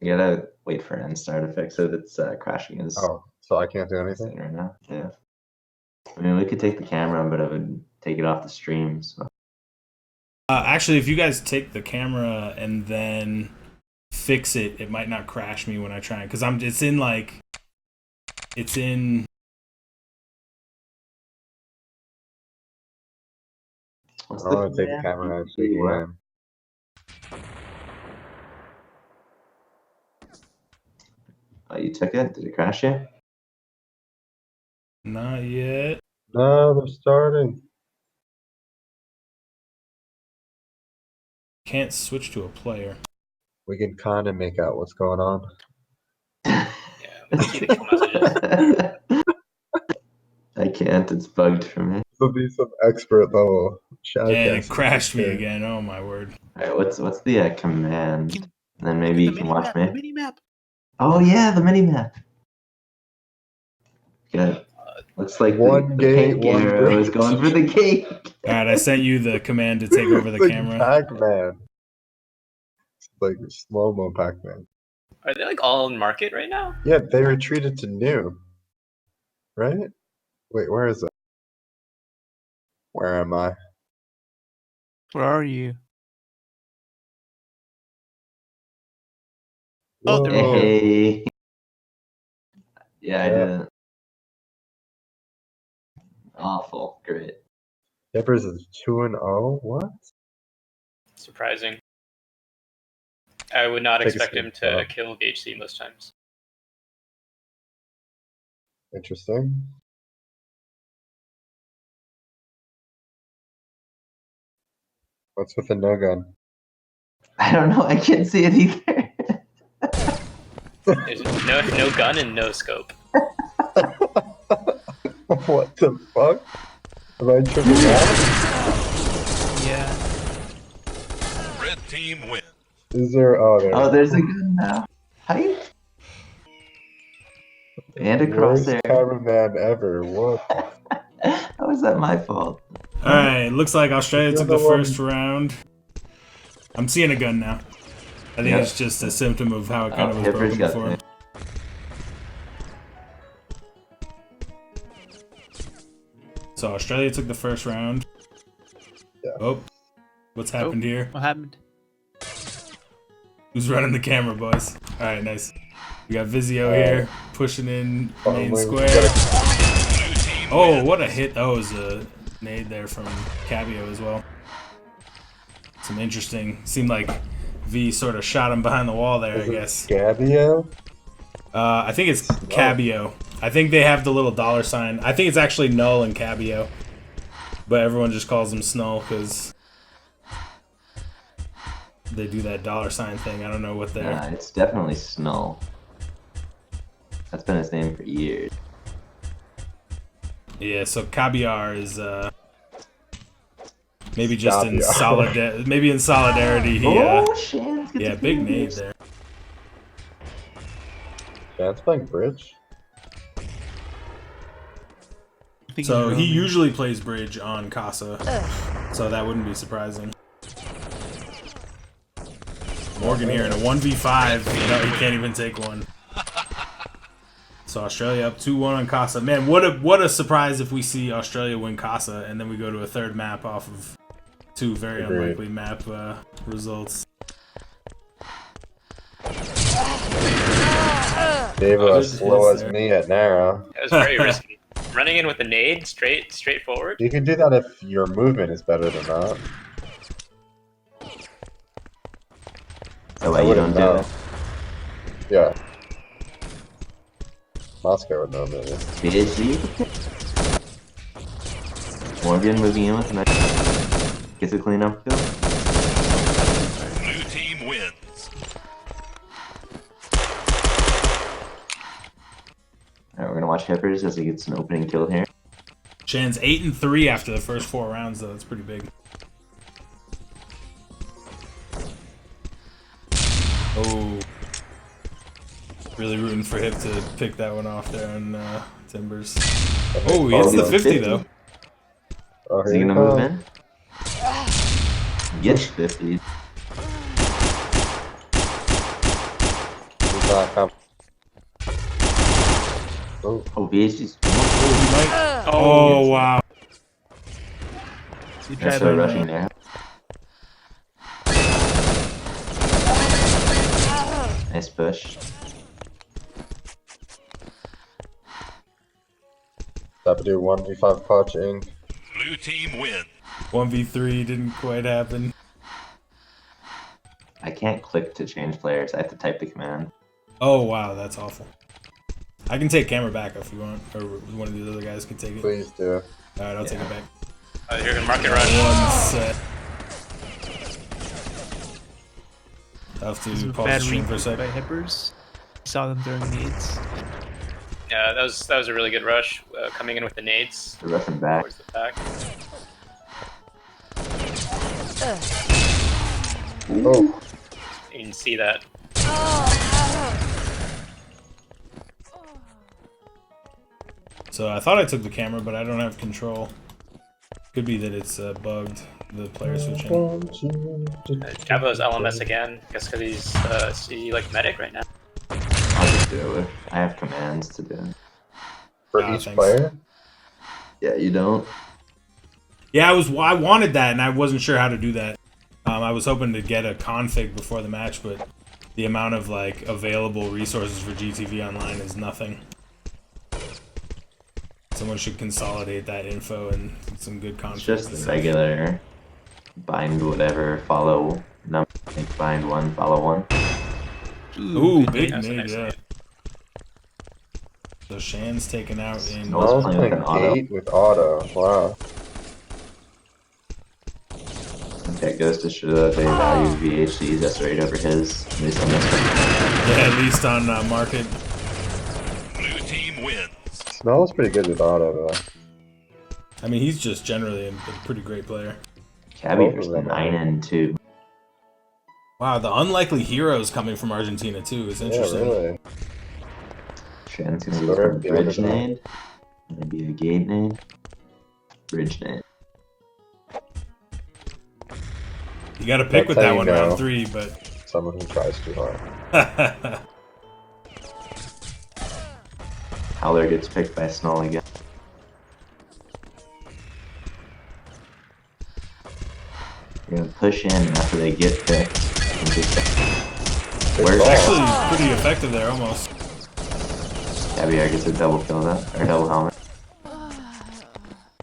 You gotta wait for N-Star to fix it. It's crashing his Oh, so I can't do thing anything? right now. Yeah. I mean, we could take the camera, but it would take it off the stream. So Actually, if you guys take the camera and then fix it, it might not crash me when I try, because it's in like, it's in. what's I want to take the command? camera and speak What? again. Oh, you took it? Did it crash you? Not yet. No, they're starting. Can't switch to a player. We can kind of make out what's going on. Yeah, we can see the kill messages. I can't. It's bugged for me. This will be some expert level And it shoutcasting. crashed me again. Oh my word. All right, what's the command? Can- And then maybe you The can mini watch map, me. the mini map. Oh yeah, the mini map. Good. Looks like One the gate, pink one arrow is bridge. going for the gate. All right, I sent you the command to take over the It's like camera. Pac-Man. It's like slow-mo Pac-Man. Are they like all in market right now? Yeah, they retreated to new. Right? Wait, where is it? Where am I? Where are you? Whoa. Oh, there we go. Hey. Yeah, I Yeah. did it. Awful. Great. Hippers is 2-0. What? Surprising. I would not Take a expect him to screenshot. kill VHC most times. Interesting. What's with the no gun? I don't know. I can't see it either. There's no gun and no scope. What the fuck? Am I tripping out? Yeah. Red team wins. Is there? Oh, there. Oh, there's a gun now. How you? And a Worst crosshair. cameraman ever. What? How is that my fault? All right, looks like Australia You're took the the first round. I'm seeing a gun now. I think Yep. it's just a symptom of how it kind of was Hipper's broken got before. it. So Australia took the first round. Yeah. Oh, what's happened here? What happened? Who's running the camera, boys? All right, nice. We got Vizio All right. here pushing in Oh, main wait, we square. gotta- Blue team Oh, wins. what a hit! That was a nade there from Cabio as well. Some interesting. Seemed like V sort of shot him behind the wall there. I Is it guess. Gabio? I think it's Cabio. I think they have the little dollar sign. I think it's actually Null and Cabio, but everyone just calls him Snull because they do that dollar sign thing. I don't know what they're. Nah, it's definitely Snull. That's been his name for years. Yeah, so Caviar is maybe just in Caviar. maybe in solidarity. He Shan's gets yeah, a big kill. nade there. Yeah, it's playing bridge. I think So he's he roaming. usually plays bridge on Casa, so that wouldn't be surprising. Morgan here in a 1v5. No, he can't even take one. So Australia up 2-1 on Casa. Man, what a surprise if we see Australia win Casa and then we go to a third map off of two very Agreed. unlikely map results. Dave Oh, as good slow hits as there. me at narrow. That was very risky. Running in with a nade, straightforward. You can do that if your movement is better than that. So why you don't do know. it? Yeah. Moscow would know maybe. BHG? Morgan moving in with a nice. Gets a clean up kill. Blue team wins. Alright, we're gonna watch Hippers as he gets an opening kill here. Shan's 8-3 after the first 4 rounds, though. That's pretty big. Oh. Really rooting for him to pick that one off there on Timbers. Oh, he hits the 50, though. Oh, Is he here gonna he move comes. in? Gets 50. He's not coming. Oh, Oh, BHG's. Oh, wow. You They're try still by rushing there. Nice push. that would do 1v5 punching. Blue team wins. 1v3 didn't quite happen. I can't click to change players. I have to type the command. Oh, wow, that's awful. I can take camera back if you want, or one of the other guys can take it. Please do. All right, I'll take it back. You're gonna market rush. One set. I'll have This is to a pause the bad stream for a read by second. Hippers. Saw them throwing nades. Yeah, that was a really good rush, coming in with the nades They're rushing back. towards the back. Oh, You can see that. So I thought I took the camera, but I don't have control. Could be that it's bugged, the player switching. Javo's LMS again. I guess because he's like medic right now. I'll just do it. I have commands to do. for Ah, each thanks. player? Yeah, you don't. Yeah, I wanted that, and I wasn't sure how to do that. I was hoping to get a config before the match, but the amount of like available resources for GTV Online is nothing. Someone should consolidate that info and some good configs. It's just the regular bind whatever, follow number, like bind one, follow one. Ooh, big That's a nade, nice yeah. nade. So Shan's taken out in. No. I was playing with playing an auto. 8 with auto. Wow. That goes to show that they value VHC's S rate over his, at least on this one. Yeah, at least on market. Blue team wins. Smells pretty good with auto though. I mean, he's just generally a pretty great player. Cabby Both versus of them 9 and 2. Wow, the unlikely heroes coming from Argentina too is Yeah, interesting. really. Shan's gonna use Sort a of the bridge underdog. nade. Maybe a gate nade. Bridge nade. You got to pick with That's that how you one know. round 3, but Someone who tries too hard. Howler gets picked by Snull again. We're gonna push in after they get picked. And just Good Where's ball. actually pretty effective there almost. Caviar gets a double kill though, or double helmet.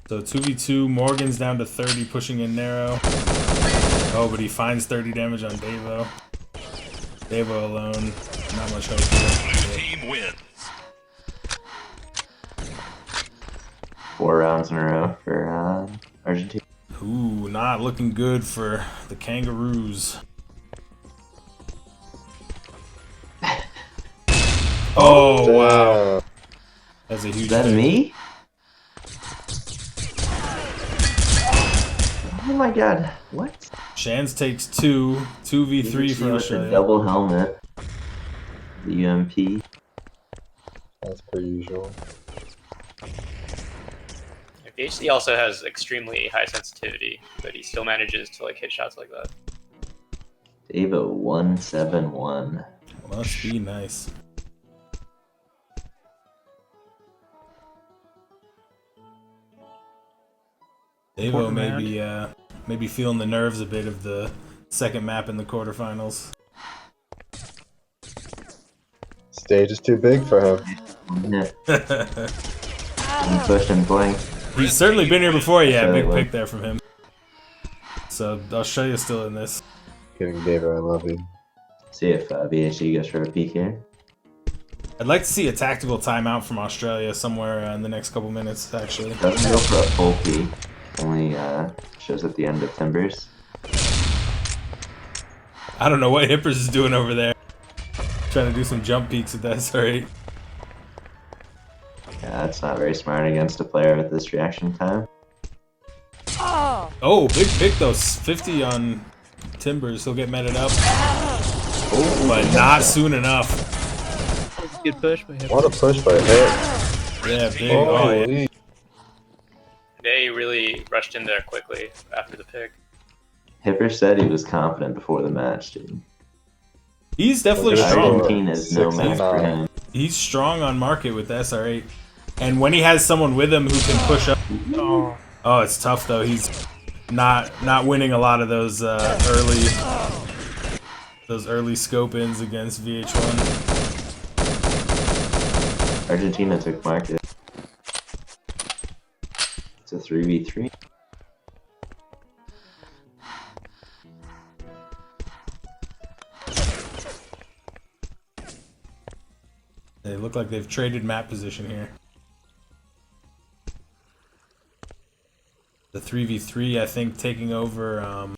So 2v2, Morgan's down to 30, pushing in narrow. Oh, but he finds 30 damage on Devo. Devo alone, not much hope Blue here. team wins. 4 rounds in a row for Argentina. Ooh, not looking good for the Kangaroos. Oh, wow. Damn. That's a huge Is that pick. me? Oh my god, what? Shans takes 2, 2v3 VHC for with the Australia. double helmet. The UMP. That's per usual. VHC also has extremely high sensitivity, but he still manages to like hit shots like that. Devo 171. Must be nice. Devo Important round. maybe feeling the nerves a bit of the second map in the quarterfinals. Stage is too big for him. Yeah, push and blank. He's certainly been here before. Yeah, big Australia. pick there from him. So Australia's still in this. Kidding, David, I love you. See if VHC goes for a peek here. I'd like to see a tactical timeout from Australia somewhere in the next couple minutes, actually. Doesn't go for a full peek. Only shows at the end of Timbers. I don't know what Hippers is doing over there. Trying to do some jump peeks at that SR8. Yeah, that's not very smart against a player with this reaction time. Oh, big pick though. 50 on Timbers. He'll get meted up. But not soon enough. Good push by Hippers. What a push by hit. Yeah, big. Oh, yeah. Holy. They really rushed in there quickly after the pick. Hipper said he was confident before the match, dude. He's definitely Well, strong. Argentina is no match for 69. him. He's strong on market with the SR8. And when he has someone with him who can push up. Oh, Oh, it's tough though. He's not winning a lot of those early scope-ins against VH1. Argentina took market. It's a 3v3. They look look like they've traded map position here. The 3v3, I think, taking over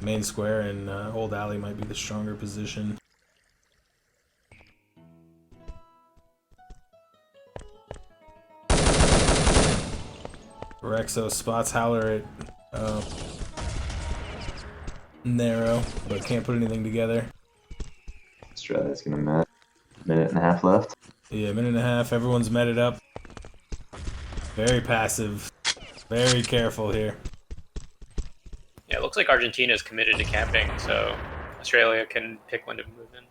main square, and Old Alley might be the stronger position. Rexo spots Howler at narrow, but can't put anything together. Australia's gonna met. Minute and a half left. Yeah, minute and a half. Everyone's meted up. Very passive. Very careful here. Yeah, it looks like Argentina is committed to camping, so Australia can pick when to move in.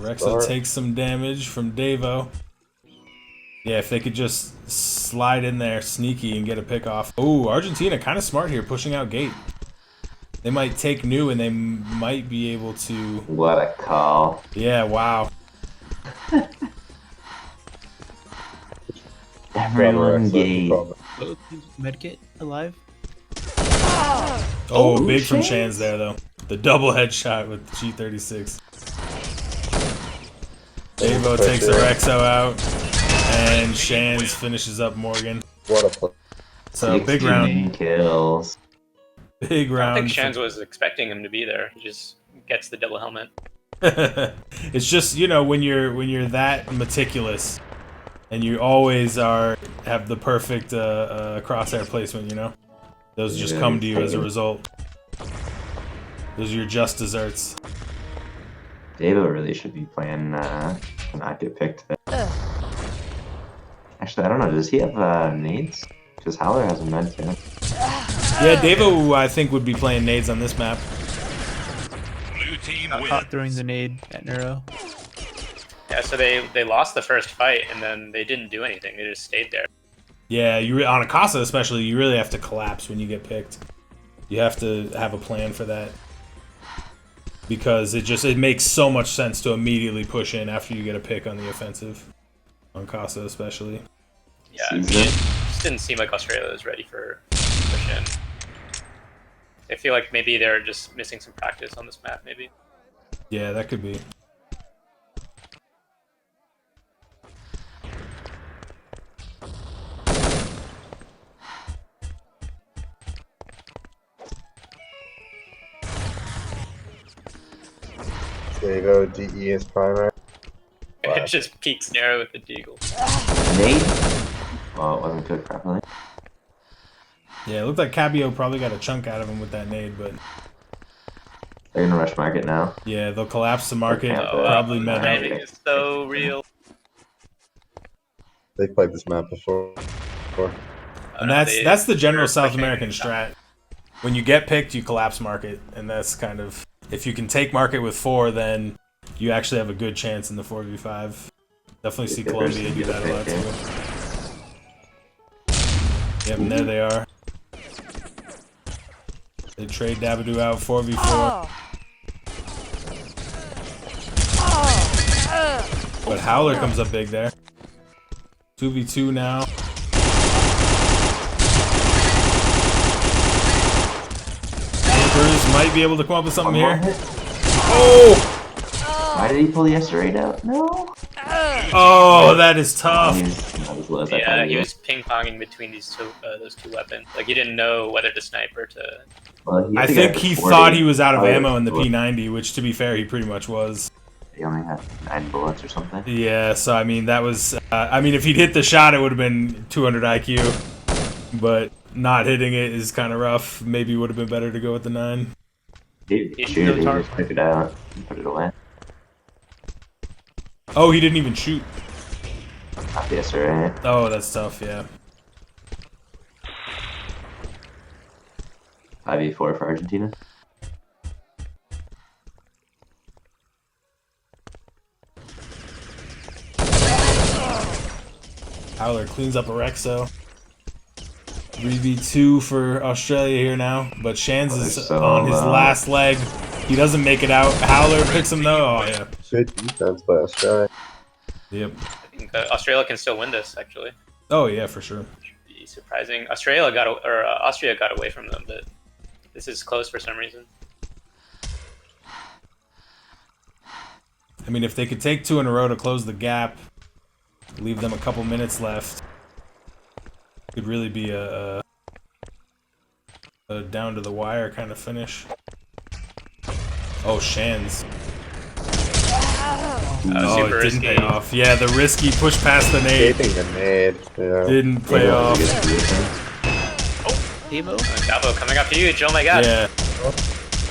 Rexo takes some damage from Davo. Yeah, if they could just slide in there sneaky and get a pick off. Oh, Argentina kind of smart here, pushing out gate. They might take new and they might be able to... What a call. Yeah, wow. Everyone gate. Medkit alive. Oh, big from Shans there, though. The double headshot with the G36. Davo takes a Rexo out, and Shans finishes up Morgan. What a play. So, big round. Kills. Big I round. don't think Shans was expecting him to be there. He just gets the double helmet. It's just, you know, when you're that meticulous, and you always have the perfect crosshair placement, you know? Those just come to you as a result. Those are your just desserts. Davo really should be playing to not get picked. Actually, I don't know. Does he have nades? Because Howler has a med too. Yeah, Davo, I think, would be playing nades on this map. Blue team Got wins. caught throwing the nade at Neuro. Yeah, so they lost the first fight, and then they didn't do anything. They just stayed there. Yeah, on a Casa especially, you really have to collapse when you get picked. You have to have a plan for that. Because it makes so much sense to immediately push in after you get a pick on the offensive. On Casa especially. Yeah, I mean, it just didn't seem like Australia was ready for push in. I feel like maybe they're just missing some practice on this map, maybe. Yeah, that could be. Davo, DE is primary. It just peeks narrow with the deagle. Nade? Well, it wasn't cooked properly. Yeah, it looked like Cabio probably got a chunk out of him with that nade, but They're gonna rush market now. yeah, they'll collapse the market, Oh, probably med Timing out. is so real. They played this map before. And that's the general South American strat. When you get picked, you collapse market, and that's kind of, if you can take market with 4, then you actually have a good chance in the 4v5. Definitely see Colombia do that a lot too. Yep, and there they are. They trade Dabadoo out 4v4. But Howler comes up big there. 2v2 now. Emperors might be able to come up with something here. Oh! Why did he pull the S8 out? No. Oh, that is tough. Yeah, he was ping-ponging between those two weapons. Like, he didn't know whether to snipe or to... Well, I think he thought he was out of ammo in the P90, which, to be fair, he pretty much was. He only had 9 bullets or something. Yeah, so I mean, that was... I mean, if he'd hit the shot, it would have been 200 IQ. But not hitting it is kind of rough. Maybe it would have been better to go with the 9. He just took it out and put it away. Oh, he didn't even shoot. Not the S8. Oh, that's tough, yeah. 5v4 for Argentina. Howler cleans up a Rexo. 3v2 for Australia here now, but Shans is on his last leg. He doesn't make it out. Howler picks him though. Oh yeah. Good defense by Australia. Yep. I think Australia can still win this, actually. Oh yeah, for sure. Should be surprising. Austria got away from them, but this is close for some reason. I mean, if they could take 2 in a row to close the gap, leave them a couple minutes left, could really be a down to the wire kind of finish. Oh, Shan's. Oh, it didn't pay off. Yeah, the risky push past the nade. Escaping the nade. Yeah. Didn't pay off. Devo? Davo coming up huge. Oh my god. Yeah.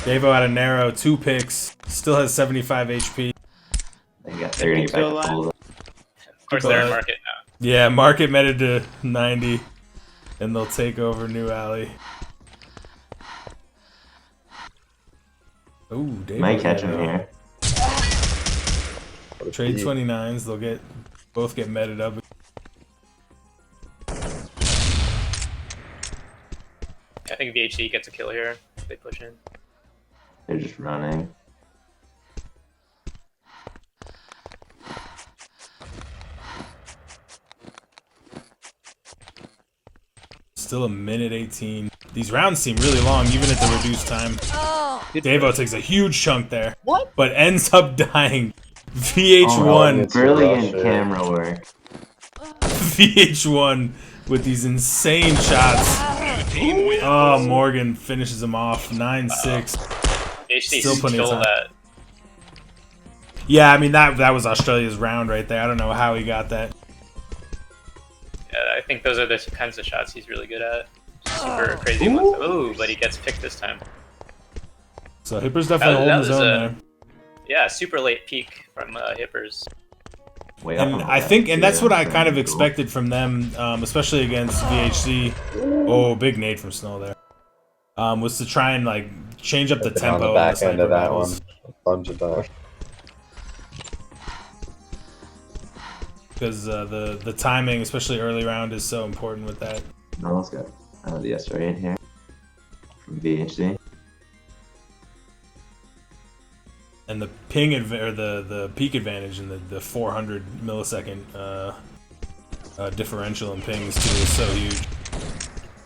Devo had a narrow, 2 picks. Still has 75 HP. They got 30 back to full. Of course, they're in market now. Yeah, market meted to 90. And they'll take over New Alley. Ooh, Devo. Might catch him here. Trade 29s. They'll both get meted up. I think VHC gets a kill here if they push in. They're just running. Still a minute 18. These rounds seem really long, even at the reduced time. Devo takes a huge chunk there. What? But ends up dying. VH1. Oh, brilliant camera work. VH1 with these insane shots. Oh, Morgan finishes him off. 9-6. VHC Still plenty of stole time. that. Yeah, I mean, that was Australia's round right there. I don't know how he got that. Yeah, I think those are the kinds of shots he's really good at. Super crazy ones. Ooh, but he gets picked this time. So Hipper's definitely holding his own there. Yeah, super late peak from Hippers. Way up And on the I left, think, and that's too. what I kind of Cool. expected from them, especially against VHC. Oh, big nade from Snow there. Was to try and like change up the Been tempo on the back of the end of sniper that battles. one. A bunch of times. Because the timing, especially early round, is so important with that. No, let's go. The S8 here from VHC. And the ping or the peak advantage and the 400 millisecond differential in pings too is so huge.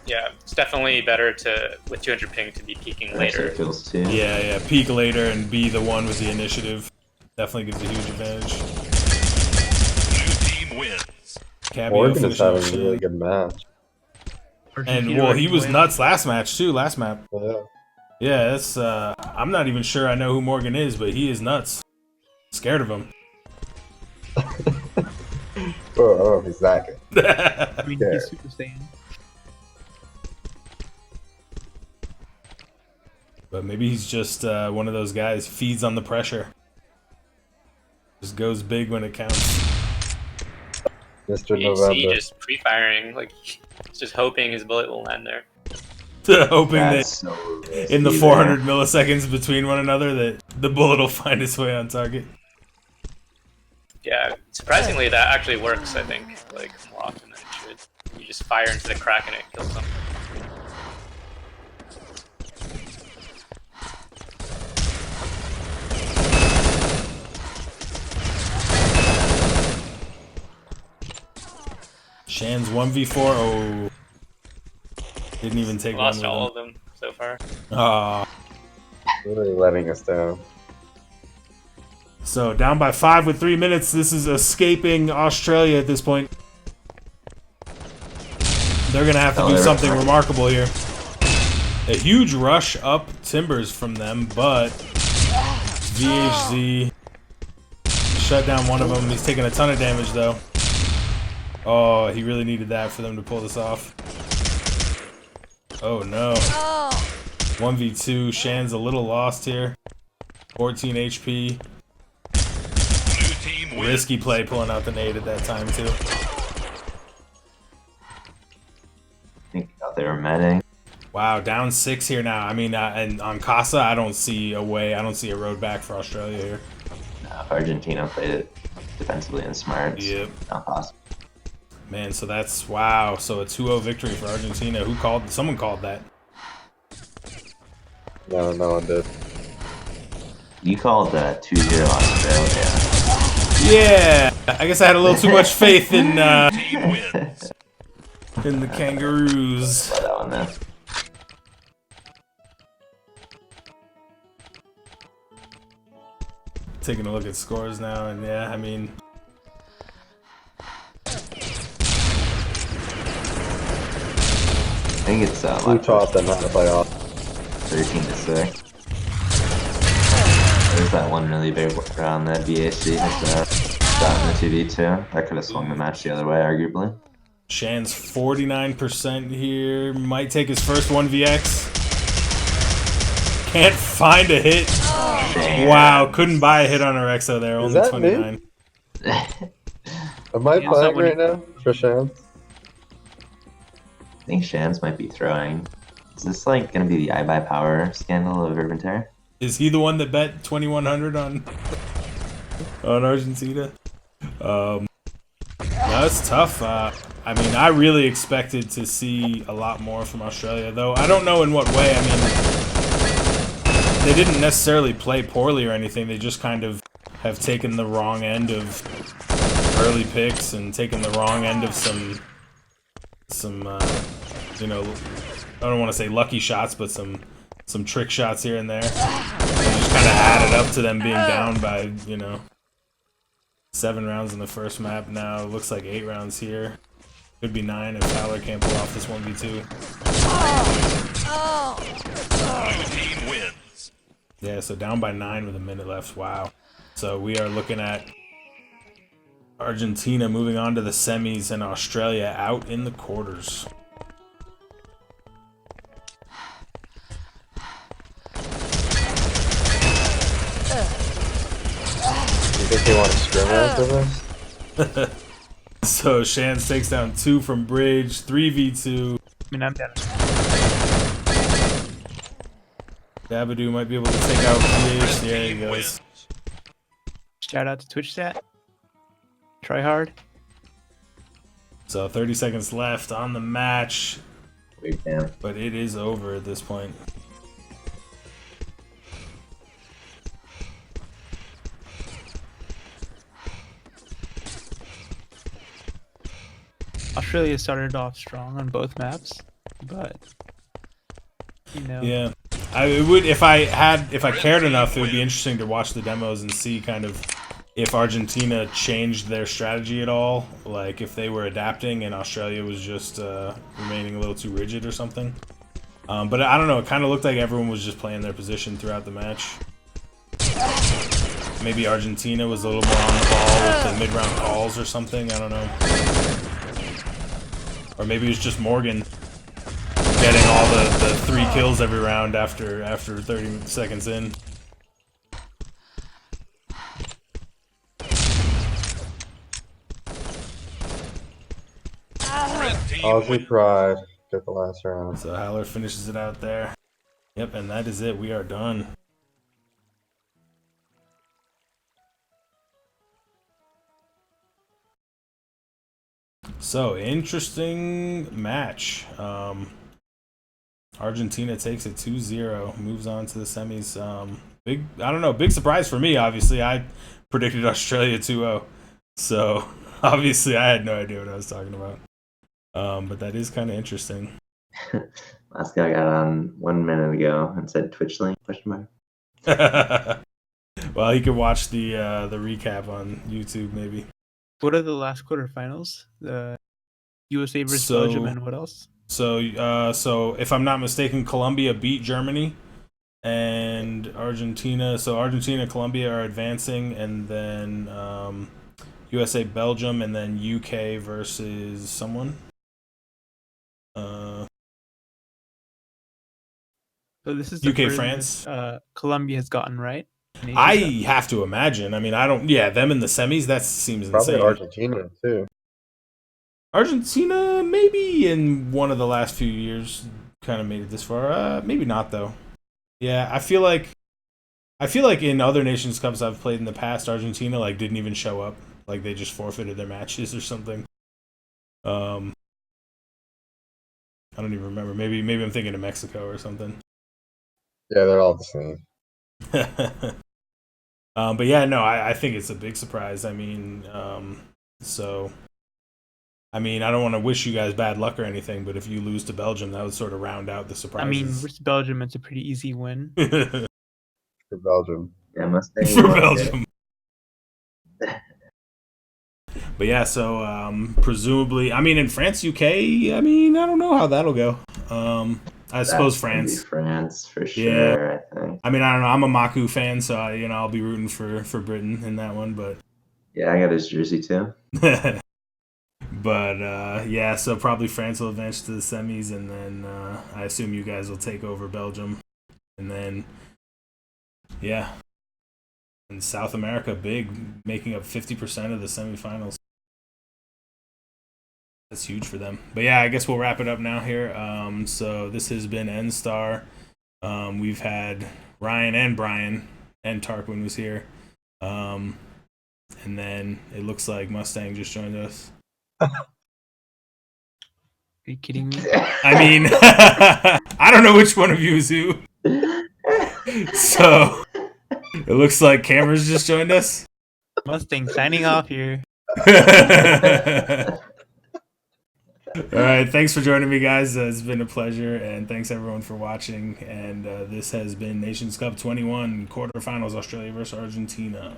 Yeah, it's definitely better with 200 ping to be peaking later. Kills too. Yeah, peak later and be the one with the initiative. Definitely gives a huge advantage. Blue team wins. Cabio Morgan is finishing having off a really good match. And well, he was nuts last match too. Last map. Yeah. Yeah, that's. I'm not even sure I know who Morgan is, but he is nuts. Scared of him. Oh, he's that good. I mean, Yeah. he's Super Saiyan. But maybe he's just one of those guys feeds on the pressure. Just goes big when it counts. Mr. VHC November. just pre-firing, like he's just hoping his bullet will land there. Hoping That's that so in the risky 400 there. milliseconds between one another that the bullet will find its way on target. Yeah, surprisingly that actually works, I think, like more often than it should. You just fire into the crack and it kills them. Shan's 1v4. Oh. Didn't even take one Lost with all him. of them so far. Aw. Really letting us down. So down by 5 with 3 minutes. This is escaping Australia at this point. They're gonna have to do something remarkable here. A huge rush up Timbers from them, but VHZ shut down one of them. He's taking a ton of damage though. Oh, he really needed that for them to pull this off. Oh no. 1v2. Shan's a little lost here. 14 HP. Blue team wins. Risky play pulling out the nade at that time too. I think they were medding. Wow, down 6 here now. I mean, and on Casa, I don't see a way. I don't see a road back for Australia here. If Argentina played it defensively and smart, it's Yep. not possible. Man, so that's wow. So a 2-0 victory for Argentina. Who called? Someone called that. No, no one did. You called that 2-0 Australia. Yeah, I guess I had a little too much faith in Team wins. the Kangaroos. That one then. taking a look at scores now, and yeah, I mean, I think it's Who taught them how to play off? 13-6. There's that one really big round that VHD has gotten the 2v2. That could have swung the match the other way, arguably. Shan's 49% here. Might take his first 1vx. Can't find a hit. Damn. Wow, couldn't buy a hit on her Exo there. Is Only that 29. Am I Yeah, playing somebody- right now for Shams? I think Shans might be throwing. Is this like gonna be the iBuy Power scandal of Urban Terror? Is he the one that bet 2100 on Argentina? No, it's tough. I mean, I really expected to see a lot more from Australia, though. I don't know in what way. I mean, they didn't necessarily play poorly or anything. They just kind of have taken the wrong end of early picks and taken the wrong end of some you know, I don't want to say lucky shots, but some trick shots here and there. They just kind of added up to them being down by, you know, 7 rounds in the first map. Now it looks like 8 rounds here. Could be 9 if Fowler can't pull off this 1v2. Blue team wins. Yeah, so down by 9 with a minute left. Wow. So we are looking at Argentina moving on to the semis and Australia out in the quarters. You think they want to scrim after this? So Shans takes down 2 from Bridge, 3v2. I mean, I'm down. Dabadoo might be able to take out PH. There he goes. Shout out to TwitchStat. Try hard. So 30 seconds left on the match, Wait, damn. but it is over at this point. Australia started off strong on both maps, but you know, Yeah, it would if I cared enough. It would be interesting to watch the demos and see kind of if Argentina changed their strategy at all, like if they were adapting and Australia was just remaining a little too rigid or something. But I don't know. It kind of looked like everyone was just playing their position throughout the match. Maybe Argentina was a little more on the ball with the mid-round calls or something. I don't know. Or maybe it was just Morgan getting all the 3 kills every round after 30 seconds in. Red team Aussie wins. Pride get the last round. So Haller finishes it out there. Yep, and that is it. We are done. So, interesting match. Argentina takes it 2-0, moves on to the semis. I don't know, big surprise for me, obviously. I predicted Australia 2-0. So, obviously, I had no idea what I was talking about. But that is kind of interesting. Last guy got on 1 minute ago and said Twitch link, question mark. Well, you could watch the recap on YouTube, maybe. what are the last quarterfinals? The USA versus So- Belgium and what else? So if I'm not mistaken, Colombia beat Germany, and Argentina. So Argentina, Colombia are advancing, and then USA, Belgium, and then UK versus someone. So this is the UK, furthest, France. Colombia has gotten, right? In Asia. I have to imagine. I mean, I don't. Yeah, them in the semis. That seems Probably insane. Argentina too. Argentina, maybe in one of the last few years, kind of made it this far. Maybe not though. Yeah, I feel like in other Nations Cups I've played in the past, Argentina like didn't even show up. Like they just forfeited their matches or something. I don't even remember. Maybe I'm thinking of Mexico or something. Yeah, they're all the same. But yeah, no, I think it's a big surprise. I mean, so. I mean, I don't want to wish you guys bad luck or anything, but if you lose to Belgium, that would sort of round out the I mean, surprises. versus Belgium, it's a pretty easy win. For Belgium. Yeah, Mustang. For Belgium. But yeah, so presumably, I mean, in France, UK, I mean, I don't know how that'll go. I suppose That's gonna be France. France for Yeah. sure. I think. I mean, I don't know. I'm a Maku fan, so I'll be rooting for Britain in that one. But Yeah, I got his jersey too. yeah, so probably France will advance to the semis, and then I assume you guys will take over Belgium, and then yeah, and South America big, making up 50% of the semifinals. That's huge for them. But yeah, I guess we'll wrap it up now here. So this has been N-Star. We've had Ryan and Brian, and Tarquin was here. And then it looks like Mustang just joined us. Are you kidding me? I mean, I don't know which one of you is who. So it looks like Cameron's just joined us. Mustang signing off here. All right, thanks for joining me, guys. It's been a pleasure, and thanks everyone for watching. And this has been Nations Cup 21 quarterfinals, Australia versus Argentina.